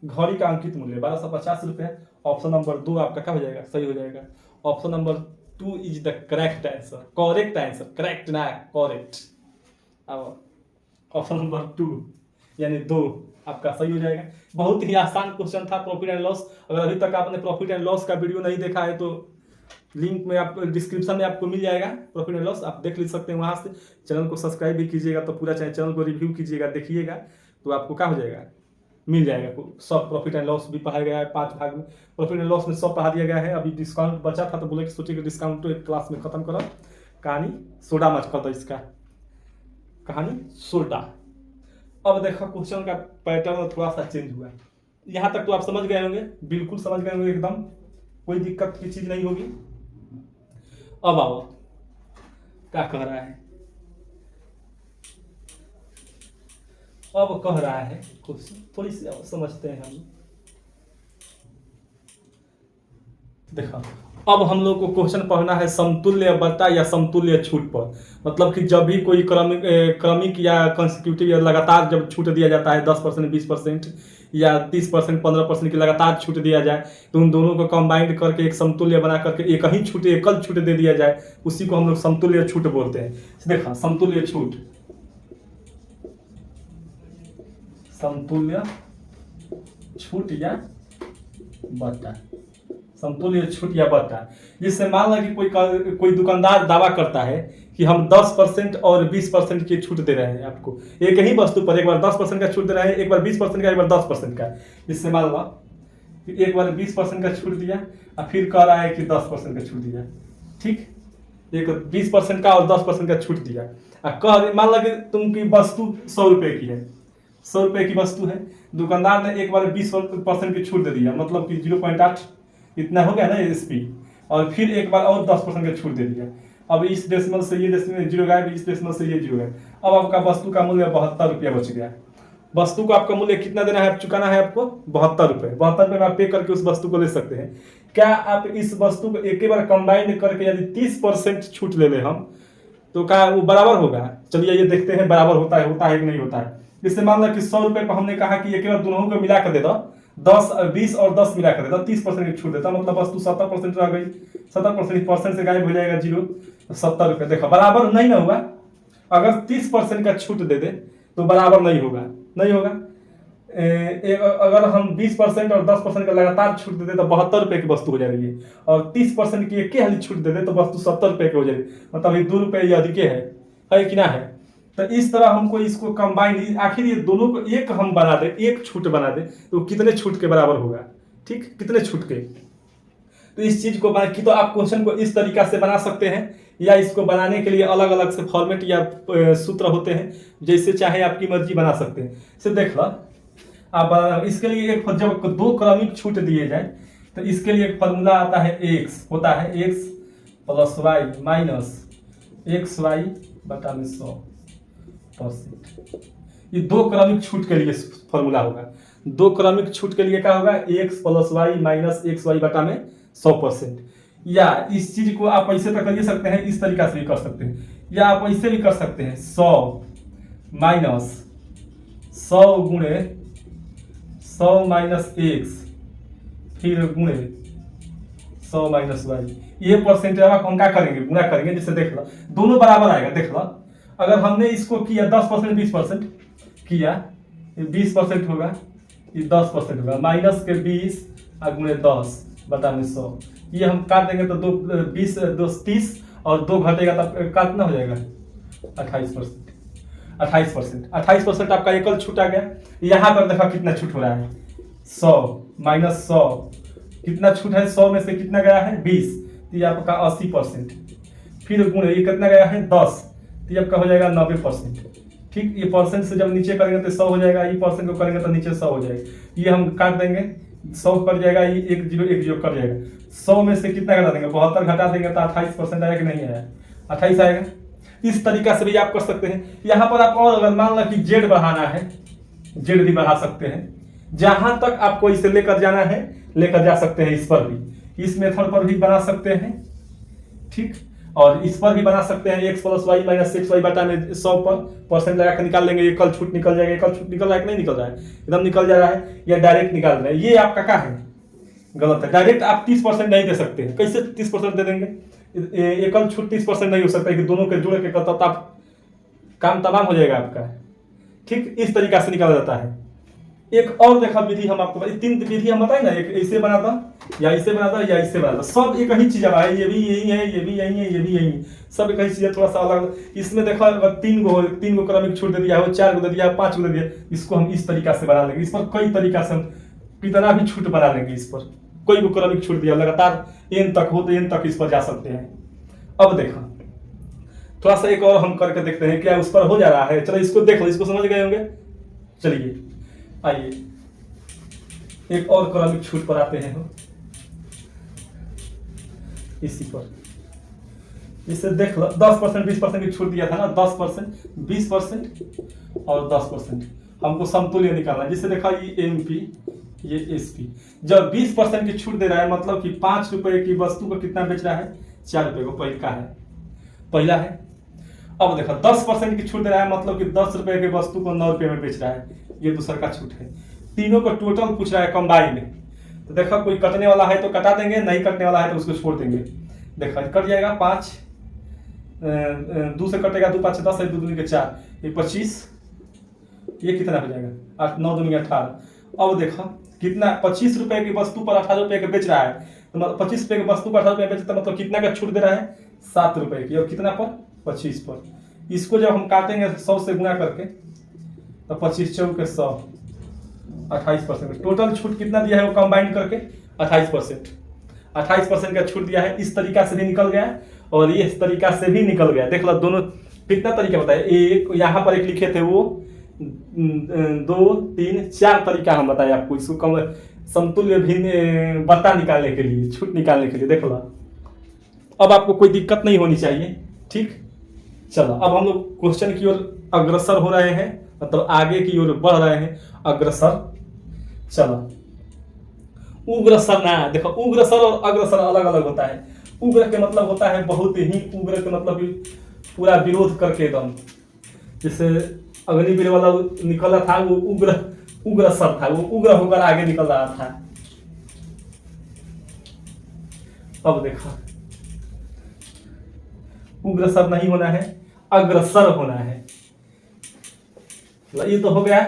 घड़ी का अंकित मूल्य 1250 रुपये। ऑप्शन नंबर 2 आपका क्या हो जाएगा? सही हो जाएगा। Option number 2 is the correct answer. Correct answer, correct ना करेक्ट। अब ऑप्शन नंबर 2 यानी 2 आपका सही हो जाएगा। बहुत ही आसान क्वेश्चन था, प्रॉफिट एंड लॉस। अगर अभी तक आपने प्रॉफिट एंड लॉस का वीडियो नहीं देखा है तो लिंक में आपको डिस्क्रिप्शन में आपको मिल जाएगा, प्रॉफिट एंड लॉस आप देख ले सकते हैं वहां से। चैनल को सब्सक्राइब भी कीजिएगा, तो पूरा चैनल को रिव्यू कीजिएगा, देखिएगा, तो आपको क्या हो जाएगा, मिल जाएगा। सब प्रॉफिट एंड लॉस भी पढ़ाया गया है 5 भाग में। प्रॉफिट एंड लॉस में सब पढ़ा दिया गया है। अभी डिस्काउंट बचा था तो बोले कि सोचे कि डिस्काउंट तो एक क्लास में खत्म करो। कहानी सोडा मत कर दो, इसका कहानी सोडा। अब देखो क्वेश्चन का पैटर्न थोड़ा सा चेंज हुआ है। यहाँ तक तो आप समझ गए होंगे, बिल्कुल समझ गए होंगे एकदम, कोई दिक्कत की चीज नहीं होगी। अब आओ क्या कह रहा है। अब कह रहा है कुछ, थोड़ी सी समझते हैं हम। देखो, अब हम लोग को क्वेश्चन पढ़ना है समतुल्य बटा या समतुल्य छूट पर। मतलब कि जब भी कोई क्रमिक या कंसेक्यूटिव या लगातार जब छूट दिया जाता है 10%, 20% या 30%, 15% की लगातार छूट दिया जाए, तो उन दोनों को कंबाइंड करके एक समतुल्य बना करके एक ही छूट, एकल छूट दे दिया जाए, उसी को हम लोग समतुल्य छूट बोलते हैं। देखा, समतुल्य छूट, समतुल्य छूट या बटा, समतुल्य छूट या बटा। जिससे मान लो कि कोई दुकानदार दावा करता है कि हम 10% और 20% की छूट दे रहे हैं आपको एक ही वस्तु पर, एक बार 10% का छूट दे रहे हैं, एक बार 20% का, एक बार 10% का। जिससे मान लो कि एक बार 20% का छूट दिया और फिर कह रहा है कि 10% का छूट दिया, ठीक। एक 20% का और 10% का छूट दिया और मान लो कि तुमकी वस्तु 100 रुपये की है, 100 रुपये की वस्तु है, दुकानदार ने एक बार 20% की छूट दे दिया, मतलब कि 0.8 इतना हो गया ना एसपी, और फिर एक बार और 10% का छूट दे दिया। अब इस डेसिमल से ये डेसिमल जीरो गया, इस डेसिमल से ये जीरो गया। अब आपका वस्तु का मूल्य 72 रुपया बच गया। वस्तु को आपका मूल्य कितना देना है, चुकाना है आपको 72 रुपये। 72 रुपये में आप पे करके उस वस्तु को ले सकते हैं। क्या आप इस वस्तु को एक ही बार कंबाइंड करके यदि 30% छूट ले हम, तो क्या वो बराबर होगा? चलिए ये देखते हैं बराबर होता है कि नहीं होता है। इससे मान लो कि 100 रुपये पर हमने कहा कि एक बार दोनों को मिला कर दे दो, 10, 20 और 10 मिला कर देता, 30% की छूट देता, मतलब वस्तु 70% रह गई, 70% से गायब हो जाएगा जीरो, 70 रुपये। देखो बराबर नहीं ना हुआ। अगर 30% का छूट दे दे तो बराबर नहीं होगा, नहीं होगा। अगर हम 20% और 10% का लगातार छूट दे दे तो 72 रुपये की वस्तु हो जाएगी, और 30% की एक ही छूट दे दे तो वस्तु 70 रुपये की हो जाएगी, मतलब ये 2 रुपये ये अधिक है कि ना है। तो इस तरह हमको इसको कंबाइन, आखिर ये दोनों को एक हम बना दे, एक छूट बना दे, तो कितने छूट के बराबर होगा, ठीक, कितने छूट के। तो इस चीज को तो आप क्वेश्चन को इस तरीका से बना सकते हैं, या इसको बनाने के लिए अलग अलग से फॉर्मेट या सूत्र होते हैं, जैसे चाहे आपकी मर्जी बना सकते हैं। से देख लो आप, इसके लिए एक जब दो क्रमिक छूट दिए जाए तो इसके लिए एक फॉर्मूला आता है, एक्स होता है X plus Y minus X Y बटा में 100%। ये दो क्रमिक छूट के लिए फॉर्मूला होगा। दो क्रमिक छूट के लिए क्या होगा, X plus Y minus X Y बटा में 100%। या इस चीज को आप ऐसे तो कर सकते हैं, इस तरीका से भी कर सकते हैं, या आप ऐसे भी कर सकते हैं 100 माइनस 100 गुणे 100 माइनस एक्स फिर गुणे 100 माइनस वाई। ये परसेंटेज हम क्या करेंगे, गुणा करेंगे। जैसे देख लो दोनों बराबर आएगा। देख लो अगर हमने इसको किया 10% 20% किया, ये 20% होगा, ये 10% होगा, माइनस के 20 और गुणे 10 बटा में 100। ये हम काट देंगे तो 20 2 30 और 2 घटेगा तब काटना हो जाएगा 28%। 28% आपका एकल छूट आ गया। यहाँ पर देखा कितना छूट हो रहा है, 100 माइनस 100 कितना छूट है, 100 में से कितना गया है 20, तो ये आपका 80%। फिर गुणे ये कितना गया है 10, तो ये आपका हो जाएगा 90%। ठीक, ये परसेंट से जब नीचे करेंगे तो 100 हो जाएगा, ये परसेंट को करेंगे तो नीचे 100 हो जाएगा। ये हम काट देंगे, 100 कट जाएगा, ये 1 0 1 0 कट जाएगा। 100 में से कितना घटा देंगे, 72 घटा देंगे तो 28% आएगा कि नहीं आया, 28 आएगा। इस तरीका से भी आप कर सकते हैं। यहाँ पर आप और अगर मान लो कि जेड बढ़ाना है, जेड भी बढ़ा सकते हैं। जहां तक आपको इसे लेकर जाना है लेकर जा सकते हैं, इस पर भी, इस मेथड पर भी बना सकते हैं, ठीक। और इस पर भी बना सकते हैं, X plus Y minus X Y बटा में 100 पर परसेंट लगा कर निकाल लेंगे, एकल छूट निकल जाएगा। एकल छूट निकल रहा है कि नहीं निकल रहा है, एकदम निकल जा रहा है, या डायरेक्ट निकाल रहे हैं। ये आपका क्या है, गलत है। डायरेक्ट आप 30% नहीं दे सकते हैं। कैसे 30% दे देंगे, एकल छूट 30% नहीं हो सकता है कि दोनों के जुड़ के करता, तो आप काम तमाम हो जाएगा आपका, ठीक। इस तरीका से निकाला जाता है। एक और देखा विधि हम आपको, 3 विधि हम बताए ना, एक ऐसे बनाता या ऐसे बनाता या इससे बनाता, सब एक ही चीज है। ये भी यही है, ये भी यही है, ये भी यही है, सब एक ही चीज है, थोड़ा सा अलग। इसमें देखो अगर 3 गो क्रमिक छूट दे दिया हो, 4 गो दे दिया, 5 गो दे दिया, इसको हम इस तरीका से बना लेंगे। इस पर कई तरीका से हम कितना भी छूट बना लेंगे। इस पर कोई भी क्रमिक छूट दिया लगातार n तक हो तो n तक इस पर जा सकते हैं। अब देखो थोड़ा सा एक और हम करके देखते हैं क्या उस पर हो जा रहा है। चलो इसको देख लो, इसको समझ गए होंगे। चलिए आइए एक और क्रमिक छूट पर आते हैं हम, इसी पर। इसे देख लो 10% 20% की छूट दिया था ना, 10% 20% और 10%। हमको समतुल्य निकालना है, जिससे देखा ये एमपी ये एसपी। जब 20% की छूट दे रहा है मतलब कि 5 रुपए की वस्तु को कितना बेच रहा है, 4 रुपए को, पहला है। अब देखो 10% की छूट दे रहा है मतलब कि 10 रुपए की वस्तु को 9 रुपए में बेच रहा है, ये दूसरा का छूट है। तीनों को टोटल पूछ रहा है कंबाइन में, तो देखो कोई कटने वाला है तो कटा देंगे, नहीं कटने वाला है तो उसको छोड़ देंगे। देखो कट जाएगा 5, 2 से कटेगा 2 5 10 है, 2 दूनी के 4, ये 25, ये कितना हो जाएगा 8 9 दूनी 18। अब देखो कितना 25 रुपए की वस्तु पर 18 रुपए के बेच रहा है, तो मतलब 25 रुपए की वस्तु पर 18 रुपए बेचता मतलब कितना का छूट दे रहा है, 7 रुपए की। और कितना पर 25 पर। इसको जब हम काटेंगे 100 से गुना करके तो 25 चौक के 100, 28%। टोटल छूट कितना दिया है वो कंबाइन करके 28%। 28% का छूट दिया है। इस तरीका से भी निकल गया और ये इस तरीका से भी निकल गया। देख लो दोनों कितना तरीका बताया, एक यहाँ पर एक लिखे थे वो 2 3 4 तरीका हम बताए आपको इसको कम समतुल्य भिन्न बता निकालने के लिए, छूट निकालने के लिए। देख लो अब आपको कोई दिक्कत नहीं होनी चाहिए, ठीक। चलो अब हम लोग क्वेश्चन की ओर अग्रसर हो रहे हैं, मतलब आगे की ओर बढ़ रहे हैं, अग्रसर। चलो उग्रसर ना, देखो उग्रसर और अग्रसर अलग अलग होता है। उग्र के मतलब होता है बहुत ही उग्र के मतलब पूरा विरोध करके एकदम, जैसे अग्निवीर वाला निकला था वो उग्रसर था, वो उग्र होकर आगे निकल रहा था। अब देखो उग्रसर नहीं होना है, अग्रसर होना है। ये तो हो गया।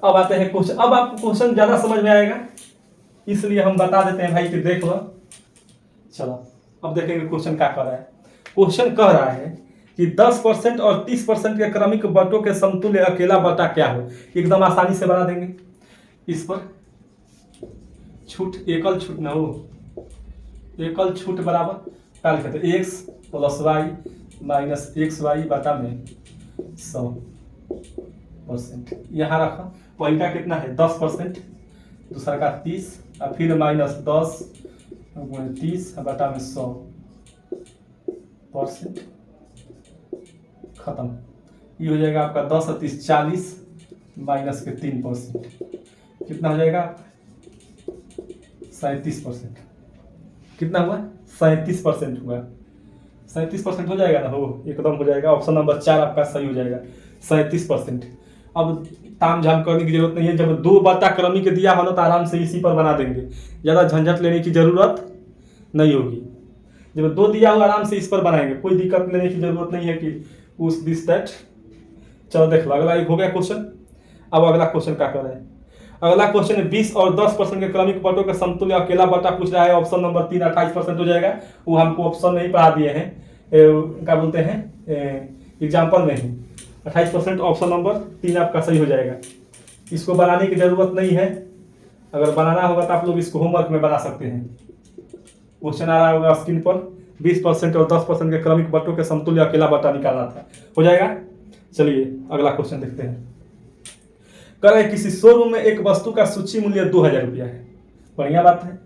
अब आते हैं क्वेश्चन। अब आपको क्वेश्चन ज्यादा समझ में आएगा इसलिए हम बता देते हैं भाई कि देख लो। चलो अब देखेंगे क्वेश्चन क्या कह रहा है। क्वेश्चन कह रहा है कि 10% और 30% के क्रमिक बटों के समतुल्य अकेला बटा क्या हो। एकदम आसानी से बना देंगे। इस पर छूट, एकल छूट ना हो, एकल छूट बराबर क्या लिखते हैं, x + y - xy बटा में 100%। यहाँ रखा, पहला कितना है 10%, दूसरा का 30 और फिर -10 × 30 बटा में 100%। खत्म। ये हो जाएगा आपका 10 और 30 40 माइनस के 3%, कितना हो जाएगा 37%। कितना हुआ 37% हुआ। 37% हो जाएगा ना, हो एकदम हो जाएगा। ऑप्शन नंबर 4 आपका सही हो जाएगा 37%। अब ताम झाम करने की जरूरत नहीं है, जब 2 बटा क्रमिक दिया हो ना तो आराम से इसी पर बना देंगे, ज़्यादा झंझट लेने की जरूरत नहीं होगी। जब 2 दिया हो आराम से इस पर बनाएंगे, कोई दिक्कत लेने की जरूरत नहीं है कि उस दिस दैट। चलो देख लो अगला एक हो गया क्वेश्चन। अब अगला क्वेश्चन क्या कर रहे हैं। अगला क्वेश्चन 20 और 10% के क्रमिक बटों के समतुल्य अकेला बटा पूछ रहा है। ऑप्शन नंबर 3 28% हो जाएगा। वो हमको ऑप्शन नहीं पढ़ा दिए हैं, क्या बोलते हैं एग्जाम्पल में ही। 28% ऑप्शन नंबर 3 आपका सही हो जाएगा। इसको बनाने की जरूरत नहीं है, अगर बनाना होगा तो आप लोग इसको होमवर्क में बना सकते हैं। क्वेश्चन आ रहा होगा स्क्रीन पर, 20% और 10% के क्रमिक बटों के समतुल्य अकेला बटा निकालना था, हो जाएगा। चलिए अगला क्वेश्चन देखते हैं। कह रहे किसी शोरूम में एक वस्तु का सूची मूल्य 2000 रुपया है। बढ़िया बात है।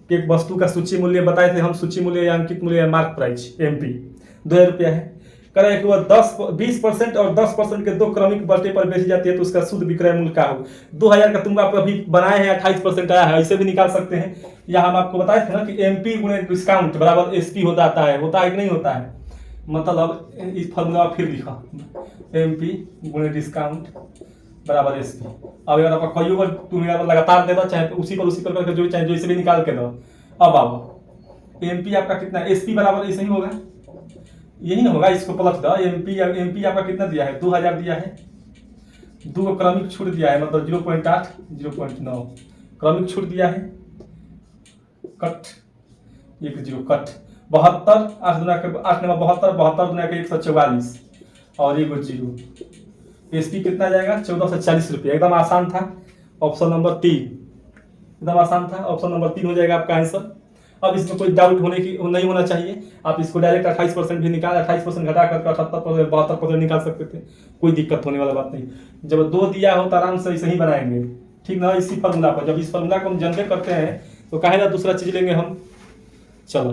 एक वस्तु का सूची मूल्य बताए थे हम, सूची मूल्य या अंकित मूल्य या मार्क प्राइस एमपी 2000 रुपया है। कह रहे कि वह 20% और 10% के 2 क्रमिक बटे पर बेची जाती है तो उसका शुद्ध विक्रय मूल्य क्या हो। 2000 का तुम आप अभी बनाए हैं, 28% आया है, ऐसे भी निकाल सकते हैं। या हम आपको बताए थे ना कि एमपी गुणे डिस्काउंट बराबर एसपी होता है कि नहीं होता है। मतलब इस फॉर्मूला फिर लिखा, एमपी गुणे डिस्काउंट बराबर एसपी। अब अगर आपका कई बार तुम्हें लगातार दे दो, चाहे उसी पर करके जो चाहे जो इसे भी निकाल के दो। अब आओ एमपी आपका कितना, एसपी बराबर ऐसे ही होगा, यही ना होगा। इसको पलट दो, एमपी आपका कितना दिया है 2000 दिया है, 2 क्रमिक छूट दिया है मतलब 0.8 0.9 क्रमिक छूट दिया है। कट 1 0 कट 72 8 दूना के 8 9 72 72 दूना के 144 और 1 0। एसपी कितना जाएगा 1440 रुपये। एकदम आसान था। ऑप्शन नंबर 3 एकदम आसान था। ऑप्शन नंबर 3 हो जाएगा आपका आंसर। अब इसमें कोई डाउट होने की नहीं होना चाहिए। आप इसको डायरेक्ट 28% भी निकाल, 28% घटा करके 78% 72% निकाल सकते थे, कोई दिक्कत होने वाला बात नहीं। जब 2 दिया हो तो आराम से ऐसे ही बनाएंगे, ठीक ना, इसी फॉर्मूला पर। जब इस फॉर्मूला को हम जनरेट करते हैं तो काहे ना दूसरा चीज लेंगे हम। चलो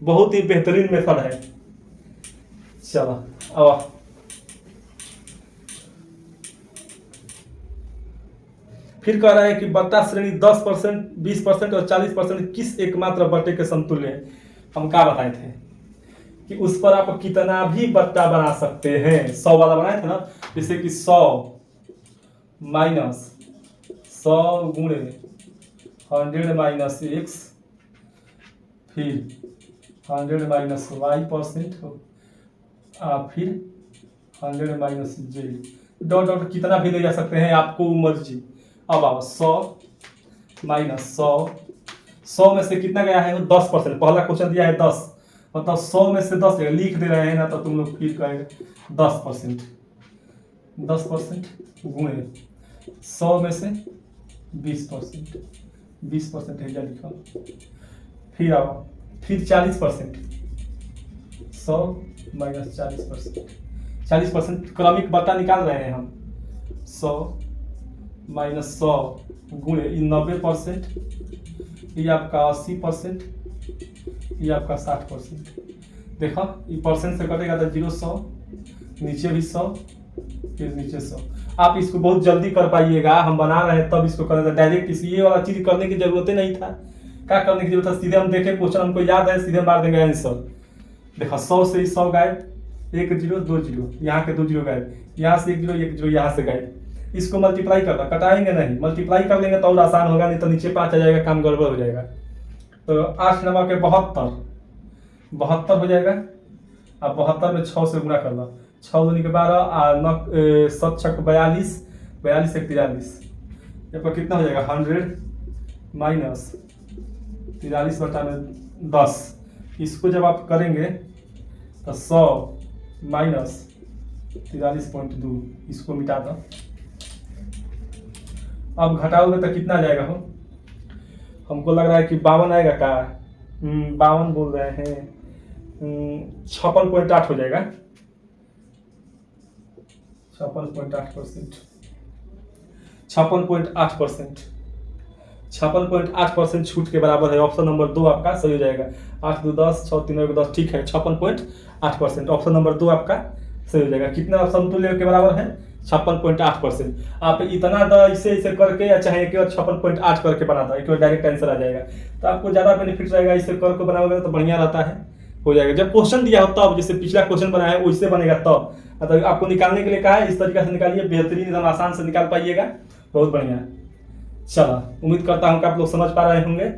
बहुत ही बेहतरीन मेथड है। चलो अब फिर कह रहा है कि बट्टा श्रेणी 10%, 20% और 40% किस एकमात्र बट्टे के समतुल्य है। हम क्या बताए थे कि उस पर आप कितना भी बट्टा बना सकते हैं। 100 वाला बनाए थे ना, जैसे कि 100 माइनस 100 गुणे 100 माइनस x, फिर 100 माइनस y%, फिर 100 माइनस z, डॉट डॉट कितना भी ले जा सकते हैं, आपको मर्जी। अब आओ 100 माइनस 100 में से कितना गया है वो 10%। पहला क्वेश्चन दिया है 10, मतलब 100 में से 10 लिख दे रहे हैं ना, तो तुम लोग फिर कहेंगे 10%, 10% गुणे 100 में से 20%, 20% है क्या लिखा। फिर आओ, फिर 40%, 100 माइनस 40%, 40% क्रमिक बट्टा निकाल रहे हैं हम। 100 माइनस 100 गुणे 90%, ये आपका 80%, ये आपका 60%। देखो ये परसेंट से कटेगा तो 0 100, नीचे भी 100, फिर नीचे 100। आप इसको बहुत जल्दी कर पाइएगा, हम बना रहे हैं तब इसको करना था। डायरेक्ट इसी ये वाला चीज करने की जरूरत ही नहीं था। क्या करने की जरूरत था, सीधे हम देखें क्वेश्चन हमको याद है, सीधे मार देंगे आंसर। देखो 100 से 100 गायब, 1 0 2 0, यहाँ के 2 0 गायब, यहाँ से 1 0 1 0, यहाँ से गायब। इसको मल्टीप्लाई करना, कटाएंगे नहीं, मल्टीप्लाई कर लेंगे तो और आसान होगा, नहीं तो नीचे 5 आ जाएगा, काम गड़बड़ हो जाएगा। तो 8 नंबर के 72 हो जाएगा। अब 72 में 6 से गुणा कर लो, 6 दूनी के 12, 7 छक 42, 42 एक 43, यहाँ पर कितना हो जाएगा 100 माइनस 43 बटा में 10। इसको जब आप करेंगे तो 100 माइनस 43.2, इसको मिटा दो। अब घटाओगे तो कितना आ जाएगा हो, हमको लग रहा है कि 52 आएगा का, 52 बोल रहे हैं, 56.8 हो जाएगा, 56.8%, 56.8%, 56.8% छूट के बराबर है। ऑप्शन नंबर 2 आपका सही हो जाएगा। 8 2 10, 6 3 1 10, ठीक है, 56.8%। ऑप्शन नंबर 2 आपका सही हो जाएगा। कितना समतुल्य के बराबर है, 56.8%। आप इतना इसे इसे करके या चाहे एक बार 56.8 करके बना दो, एक बार डायरेक्ट आंसर आ जाएगा, तो आपको ज़्यादा बेनिफिट रहेगा। इसे कर को बनाओगे तो बढ़िया रहता है, हो जाएगा। जब क्वेश्चन दिया हो तब, जैसे पिछला क्वेश्चन बनाया है वैसे बनेगा तब। तो आपको निकालने के लिए कहा है, इस तरीके से निकालिए, बेहतरीन एकदम आसान से निकाल पाइएगा, बहुत बढ़िया। चलो, उम्मीद करता हूँ कि आप लोग समझ पा रहे होंगे।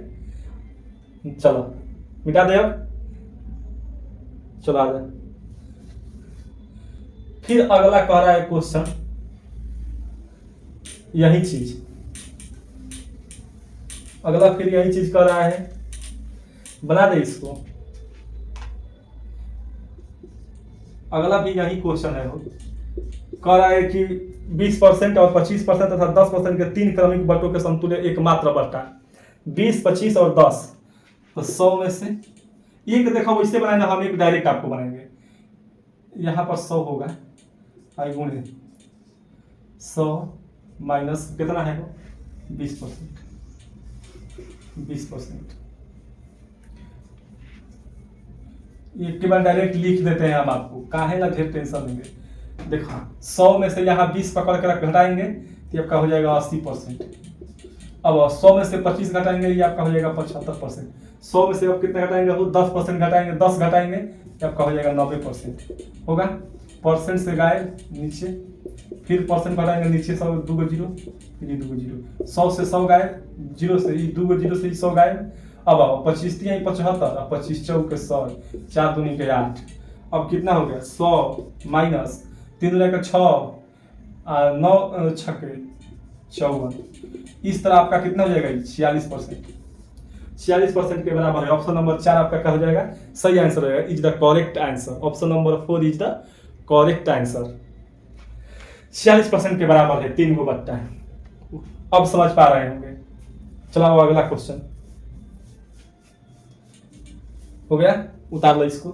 चलो मिटा दे अब, चलो आ जाए। फिर अगला कह रहा है क्वेश्चन यही चीज, अगला फिर यही चीज कह रहा है, बना दे इसको। अगला भी यही क्वेश्चन है, वो कह रहा है कि 20% और 25% तथा 10% के 3 क्रमिक बट्टों के समतुल्य एकमात्र बट्टा 20, 25 और 10। तो 100 में से एक, देखो वैसे बनाएंगे हम, एक डायरेक्ट आपको बनाएंगे। यहाँ पर 100 होगा, आई गुणे 100 माइनस कितना है वो 20%, 20%। एक के बाद डायरेक्ट लिख देते हैं हम आपको, काहे ना ढेर टेंशन लेंगे। देखो 100 में से यहाँ 20 पकड़ कर घटाएंगे तो आपका हो जाएगा 80%। अब 100 में से 25 घटाएंगे, ये आपका हो जाएगा 75%। 100 में से अब कितने घटाएंगे, वो 10% घटाएंगे, 10 घटाएंगे तो आपका हो जाएगा 90% होगा। परसेंट से गायब नीचे, फिर परसेंट घटाएंगे नीचे, 100 2 0, फिर 2 0, 100 से 100 गायब, 0 से 2 0 से 100 गायब। अब आओ 25 3 75, 25 4 के 100, 4 दूनी के 8। अब कितना हो गया 100 माइनस 3 दूनी का 6, 9 छक्के 54। इस तरह आपका कितना हो जाएगा 46%, 46% के बराबर है। ऑप्शन नंबर 4 आपका क्या हो जाएगा, सही आंसर होगा, is the correct answer. Option number 4 is the correct answer. 46% के बराबर है 3 गो बट्टा है। अब समझ पा रहे होंगे। चलो अगला क्वेश्चन हो गया, उतार लो इसको।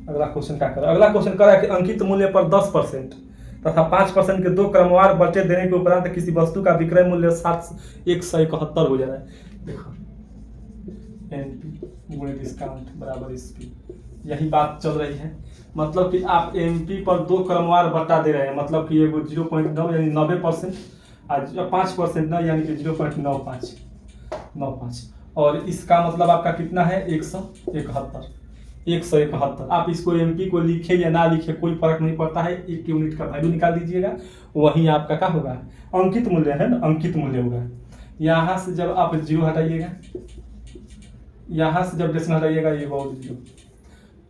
अगला क्वेश्चन क्या कर रहा है, अगला क्वेश्चन कर रहा है कि अंकित मूल्य पर 10% तथा 5% के 2 क्रमवार बट्टे देने के उपरांत किसी वस्तु का विक्रय मूल्य 171 हो जा रहा है। देखो एमपी गुणे डिस्काउंट बराबर एसपी, यही बात चल रही है। मतलब कि आप एमपी पर 2 क्रमवार बटा दे रहे हैं, मतलब कि एगो 0.9 यानी 90% और 5% ना यानी कि 0.95 और इसका मतलब आपका कितना है 171। 171 आप इसको एमपी को लिखे या ना लिखे कोई फर्क नहीं पड़ता है, 1 यूनिट का वैल्यू निकाल दीजिएगा, वहीं आपका क्या होगा अंकित मूल्य है ना, अंकित मूल्य होगा। यहाँ से जब आप 0 हटाइएगा, यहाँ से जब डेसिमल हटाइएगा ये और 0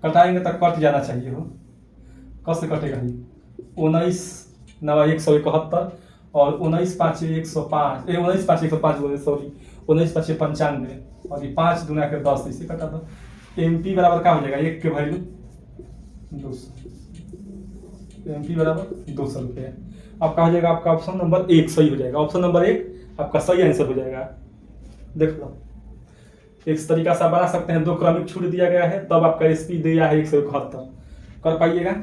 कटाएंगे तक कट जाना चाहिए हो, कैसे कटेगा ये 19 नवा 171 और 19 5 105 19 5 105 बोले सॉरी 19 5 95 और ये 5 दूना के 10 इसे कटा दो। एमपी बराबर क्या हो जाएगा 1 के वैल्यू 200, एमपी बराबर 200 रुपये। अब क्या हो जाएगा आपका ऑप्शन नंबर 1 सही हो जाएगा, ऑप्शन नंबर 1 आपका सही आंसर हो जाएगा। देख लो इस तरीका से बना सकते हैं, 2 क्रमिक छूट दिया गया है तब आपका एसपी दिया है 171, कर पाइएगा।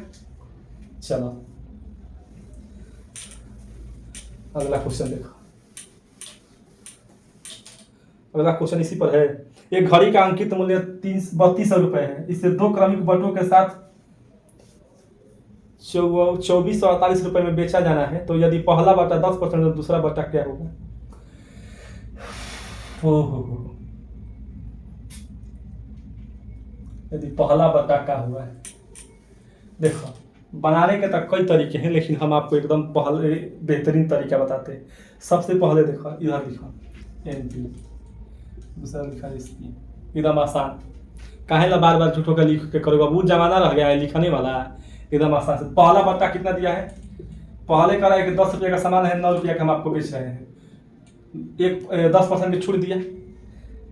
चलो अगला क्वेश्चन देखो, अगला क्वेश्चन इसी पर है। एक घड़ी का अंकित मूल्य 3200 रुपए है, इसे 2 क्रमिक बटों के साथ 2448 रुपए में बेचा जाना है, तो यदि पहला बटा 10% तो दूसरा बटा क्या होगा। ओहो, यदि पहला बटा का हुआ है, देखो बनाने के तक कई तरीके हैं लेकिन हम आपको एकदम पहले बेहतरीन तरीका बताते हैं। सबसे पहले देखो इधर लिखो एनपी, दूसरा लिखा एसपी, एकदम आसान, काहे ला बार बार झूठों का लिख के करोगे, वो जमाना रह गया है लिखने वाला, एकदम आसान से। पहला बट्टा कितना दिया है, पहले कह रहा है कि 10 रुपये का सामान है, 9 रुपये का हम आपको बेच रहे हैं, 10% की छूट दिया,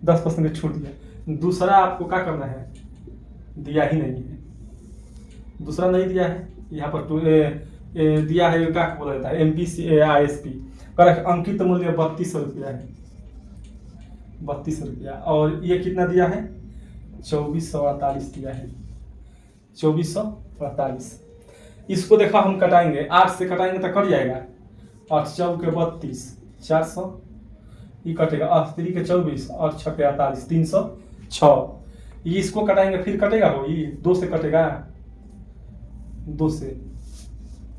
10% की छूट दिया। दूसरा आपको क्या करना है, दिया ही नहीं है, दूसरा नहीं दिया है, यहाँ पर दिया है क्या बोला जाता है एमपी आईएसपी, अंकित मूल्य 3200 रुपया है, 3200 रुपया, और ये कितना दिया है 2448 दिया है, 2448। इसको देखा हम कटाएंगे, 8 से कटाएंगे तो कट जाएगा, 8 चौक के 32 400, ये कटेगा 8 3 के 24 और 6 के 48 306। ये इसको कटाएंगे फिर कटेगा वो, ये 2 से कटेगा, 2 से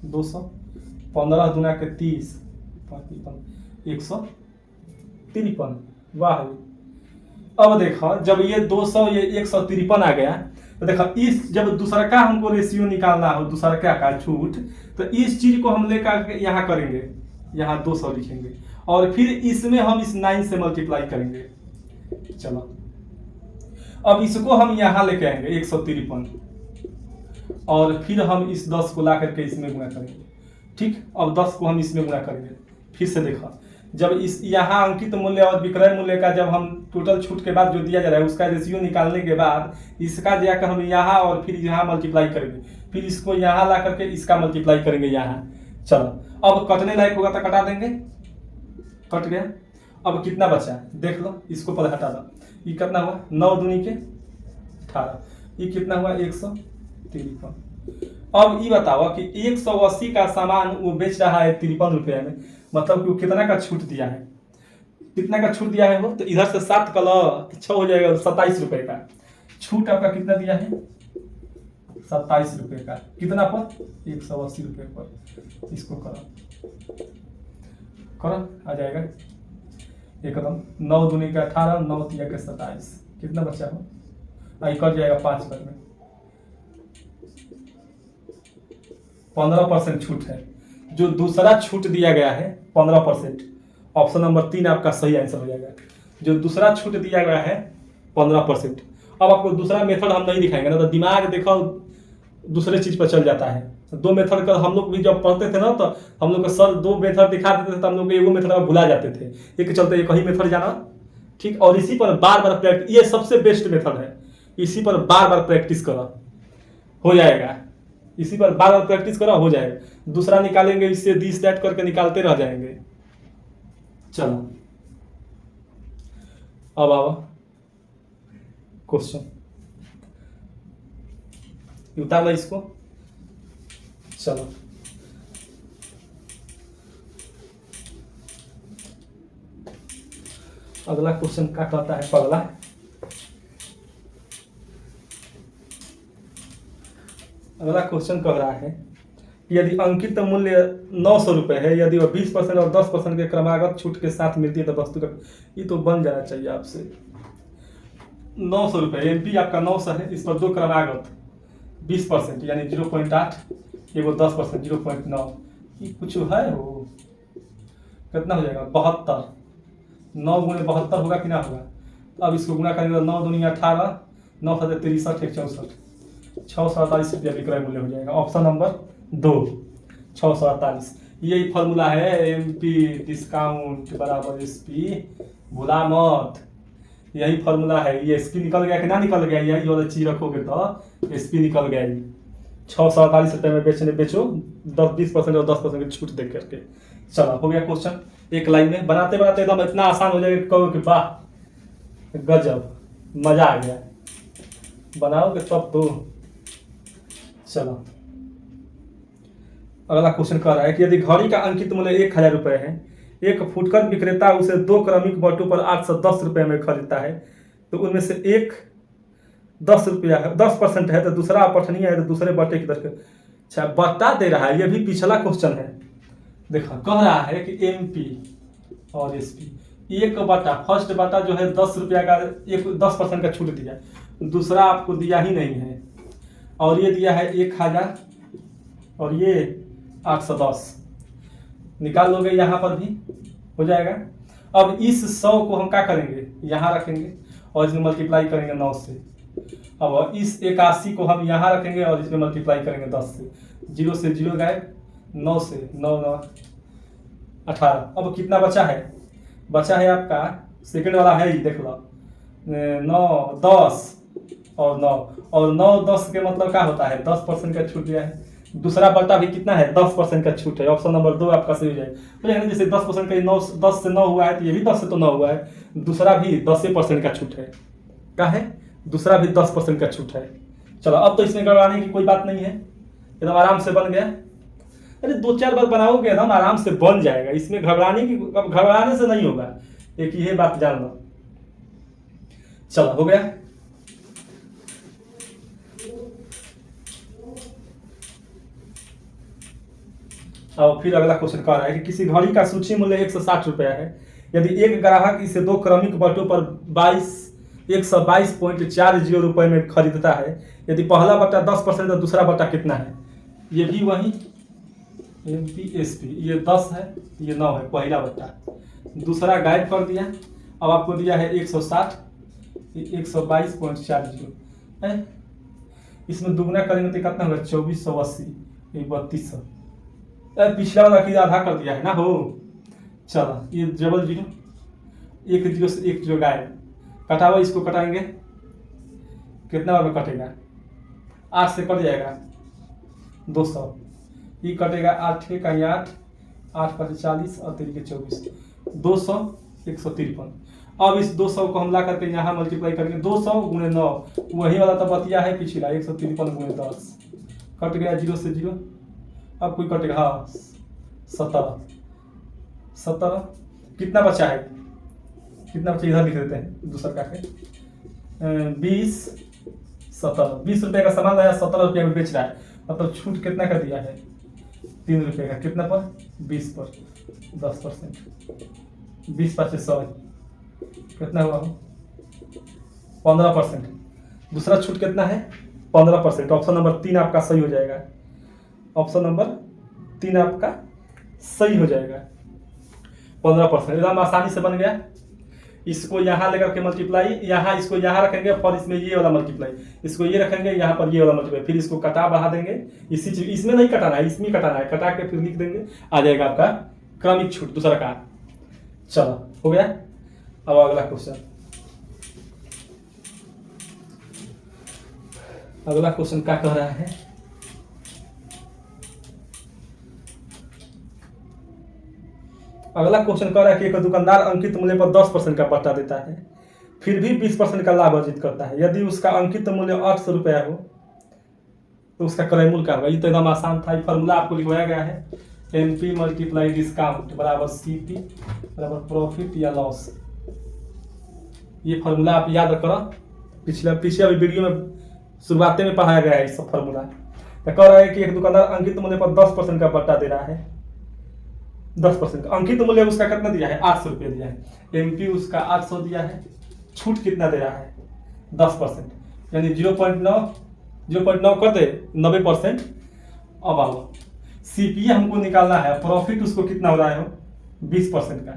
200, 15 दूना के 30 153। वाह। अब देखो जब ये 200 ये 153 आ गया तो देखो इस जब दूसरा का हमको रेशियो निकालना हो, दूसरा क्या का छूट, तो इस चीज को हम लेकर के यहाँ करेंगे, यहाँ 200 लिखेंगे और फिर इसमें हम इस 9 से मल्टीप्लाई करेंगे। चलो अब इसको हम यहाँ लेके आएंगे 153 और फिर हम इस 10 को ला करके इसमें गुणा करेंगे। ठीक, अब 10 को हम इसमें गुणा करेंगे। फिर से देखा जब इस यहाँ अंकित मूल्य और विक्रय मूल्य का जब हम टोटल छूट के बाद जो दिया जा रहा है उसका रेशियो निकालने के बाद इसका जाकर हम यहाँ और फिर यहाँ मल्टीप्लाई करेंगे, फिर इसको यहाँ ला करके इसका मल्टीप्लाई करेंगे यहाँ। चलो अब कटने लायक होगा तो कटा देंगे, कट गया। अब कितना बचा देख लो, इसको पहले हटा दो, ये कितना हुआ 9 दूनी के 18, ये कितना हुआ 153। अब ये बताओ कि 180 का सामान वो बेच रहा है 53 रुपये में, मतलब कि वो कितना का छूट दिया है, कितना का छूट दिया है वो, तो इधर से 7 कलर 6 हो जाएगा 27 रुपये का छूट आपका कितना दिया है 27 रुपये का, कितना पर 180 रुपये पर। इसको करो करो आ जाएगा एकदम 9 दूनी का 18 9 तिया के 27, कितना बचा हो आई कट जाएगा 5 बार में। 15% छूट है, जो दूसरा छूट दिया गया है 15%, ऑप्शन नंबर 3 आपका सही आंसर हो जाएगा। जो दूसरा छूट दिया गया है 15%। अब आपको दूसरा मेथड हम नहीं दिखाएंगे ना, तो दिमाग देखो दूसरे चीज पर चल जाता है। 2 मेथड का हम लोग भी जब पढ़ते थे ना तो हम लोग को सर 2 मेथड दिखा देते थे तो हम लोग एगो मेथड भुला जाते थे, एक चलते एक ही मेथड जाना। ठीक, और इसी पर बार बार प्रैक्टिस, ये सबसे बेस्ट मेथड है, इसी पर बार बार प्रैक्टिस करो हो जाएगा, इसी पर बार बार प्रैक्टिस करो हो जाएगा। दूसरा निकालेंगे इससे दिस दैट करके निकालते रह जाएंगे। चलो अब आओ क्वेश्चन, उतार लो इसको। चलो अगला क्वेश्चन क्या कहता है, पगला अगला क्वेश्चन कह रहा है कि यदि अंकित मूल्य 900 रुपये है, यदि वह 20% और 10% के क्रमागत छूट के साथ मिलती है तो वस्तु का, ये तो बन जाना चाहिए आपसे। 900 रुपये, एमपी आपका 900 है, इस पर दो क्रमागत 20% यानी 0.8, एगो 10% 0.9, ये कुछ है वो कितना हो जाएगा 72, 9 गुणे 72 होगा कि ना होगा। तो अब इसको गुणा करेंगे तो 9 दूनी 18, 9 सौ 63, 64, 648 रुपया विक्रय मूल्य हो जाएगा। ऑप्शन नंबर 2 648, यही फॉर्मूला है, एमपी डिस्काउंट बराबर एसपी, भूला मत, यही फॉर्मूला है। ये एसपी निकल गया कि ना निकल गया, यही वाला चीज रखोगे तो एसपी निकल गया। 648 रुपये में बेचने बेचो 10-20% और 10% की छूट दे करके। चलो हो गया क्वेश्चन एक लाइन में, बनाते बनाते एकदम इतना आसान हो जाएगा कहो कि वाह गजब मजा आ गया, बनाओगे तब तो। चलो अगला क्वेश्चन कह रहा है कि यदि घड़ी का अंकित मूल्य 1000 रुपये है, एक फुटकर विक्रेता उसे 2 क्रमिक बटों पर 810 रुपये में खरीदता है, तो उनमें से एक 10 रुपया है, 10% है, तो दूसरा अपठनीय है, तो दूसरे बटे की दर। अच्छा बता दे रहा है, ये भी पिछला क्वेश्चन है। देखो कह रहा है कि एमपी और एसपी, एक बटा फर्स्ट बटा जो है 10 रुपया का, एक 10% का छूट दिया, दूसरा आपको दिया ही नहीं है, और ये दिया है 1000 और ये 810, निकाल लोगे यहाँ पर भी हो जाएगा। अब इस 100 को हम क्या करेंगे, यहाँ रखेंगे और इसमें मल्टीप्लाई करेंगे 9 से। अब इस 81 को हम यहाँ रखेंगे और इसमें मल्टीप्लाई करेंगे 10 से, 0 से 0 गए, 9 से 9 9 18। अब कितना बचा है, बचा है आपका सेकंड वाला है ही, देख लो 9 10 और 9, और 9 10 के मतलब क्या होता है 10% का छूट दिया है, दूसरा बटा भी कितना है 10% का छूट है। ऑप्शन नंबर 2 आपका सही हो जाएगा। जैसे 10% का 9 10 से 9 हुआ है, तो ये भी 10 से तो 9 हुआ है, दूसरा भी 10% का छूट है, क्या है दूसरा भी 10% का छूट है। चलो अब तो इसमें गड़बड़ाने की कोई बात नहीं है, एकदम आराम से बन गया। अरे 2-4 बार बनाओगे एकदम आराम से बन जाएगा, इसमें घबराने की, अब घबराने से नहीं होगा, एक ये बात जान लो। चलो हो गया। और फिर अगला क्वेश्चन कह रहा है कि किसी घड़ी का सूची मूल्य 160 रुपया है, यदि एक ग्राहक इसे 2 क्रमिक बटों पर 122.40 रुपये में खरीदता है, यदि पहला बटा 10% तो दूसरा बटा कितना है। ये भी वही एमपी एसपी, ये 10 है ये 9 है, पहला बटा, दूसरा गायब कर दिया। अब आपको दिया है 160, 122.40 है, इसमें दुगना करेंगे तो कितना होगा 2480, 3200, पिछला वाला की आधा कर दिया है ना हो। चलो ये डबल 0, 1 0 से 1 0 गायब, कटा हुआ इसको कटाएंगे, कितना बार में कटेगा 8 से कट जाएगा 200, ये कटेगा 8 का 8, 8 का 40 और 3 के 24, 200 153। अब इस 200 को हम ला करके यहाँ मल्टीप्लाई करेंगे, 200 गुणे 9, वही वाला तो बतिया है पिछला 153 गुणे 10, कट गया 0 से 0। अब कोई कटेगा हाँ 17, कितना बचा है, कितना बचा इधर लिख देते हैं दूसरा का है 20 17, 20 रुपये का सामान लाया 17 रुपये में बेच रहा है, मतलब छूट कितना का दिया है 3 रुपये का, कितना पर 20 पर 10%, 20 5 100 कितना हुआ 15%, दूसरा छूट कितना है 15%। ऑप्शन नंबर 3 आपका सही हो जाएगा, ऑप्शन नंबर 3 आपका सही हो जाएगा, 15%, एकदम आसानी से बन गया। इसको यहाँ लेकर के मल्टीप्लाई, यहाँ इसको यहाँ रखेंगे और इसमें ये वाला मल्टीप्लाई, इसको ये रखेंगे यहाँ पर ये वाला मल्टीप्लाई, फिर इसको कटा बढ़ा देंगे, इसी चीज इसमें नहीं कटाना है, इसमें कटाना है, कटा के फिर लिख देंगे, आ जाएगा आपका क्रमिक छूट दूसरा का। चलो हो गया। अब अगला क्वेश्चन, अगला क्वेश्चन क्या कह रहा है, अगला क्वेश्चन कह रहा है कि एक दुकानदार अंकित मूल्य पर 10% का बट्टा देता है, फिर भी 20% का लाभ अर्जित करता है, यदि उसका अंकित मूल्य 800 रुपया हो तो उसका क्रय मूल्य क्या होगा। ये तो एकदम आसान था, ये फॉर्मूला आपको लिखवाया गया है, एमपी मल्टीप्लाई डिस्काउंट बराबर सीपी बराबर प्रॉफिट या लॉस। ये फॉर्मूला आप याद करो, पिछले वीडियो में शुरुआत में पढ़ाया गया है सब फॉर्मूला, तो कह रहा है कि एक दुकानदार अंकित मूल्य पर 10% का बट्टा दे रहा है। 10% अंकित मूल्य उसका कितना दिया है, 800 रुपये दिया है। एमपी उसका 800 दिया है, छूट कितना दे रहा है, 10%, यानी 0.9 कर दे 90%। अब आओ सीपीए हमको निकालना है, प्रॉफिट उसको कितना हो रहा है, 20% का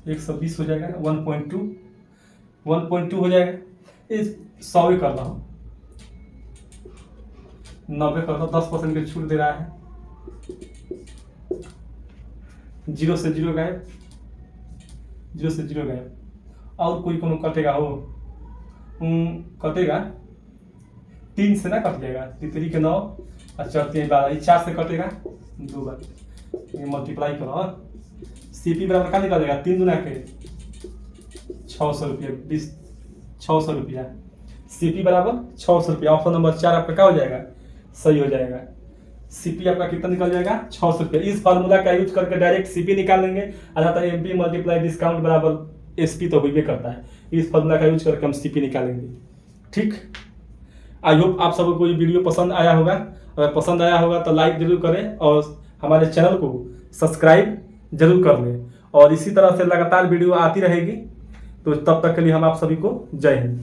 120 हो जाएगा, 1.2 हो जाएगा। इस 100 ही कर रहा हूँ, 90 कर रहा हूँ, 10% की छूट दे रहा है। 0 से 0 गायब, 0 से 0 गायब। और कोई कोनो कटेगा हो, कटेगा 3 से ना कट जाएगा, 3 के 9 और 4 3 12, 4 से कटेगा 2 बार, ये मल्टीप्लाई करो। सीपी बराबर क्या निकलेगा, 3 गुना के 600 रुपये, 600 रुपया। सीपी बराबर 600 रुपया। ऑप्शन नंबर 4 आपका क्या हो जाएगा, सही हो जाएगा। सीपी आपका कितना निकल जाएगा, 600 रुपया। इस फार्मूला का यूज करके डायरेक्ट सीपी निकाल लेंगे। अर्थात एमपी मल्टीप्लाई डिस्काउंट बराबर एसपी तो भी करता है। इस फार्मूला का यूज करके हम सीपी निकालेंगे। ठीक, आई होप आप सबको कोई वीडियो पसंद आया होगा। अगर पसंद आया होगा तो लाइक जरूर करें और हमारे चैनल को सब्सक्राइब जरूर कर लें। और इसी तरह से लगातार वीडियो आती रहेगी। तो तब तक के लिए हम आप सभी को जय हिंद।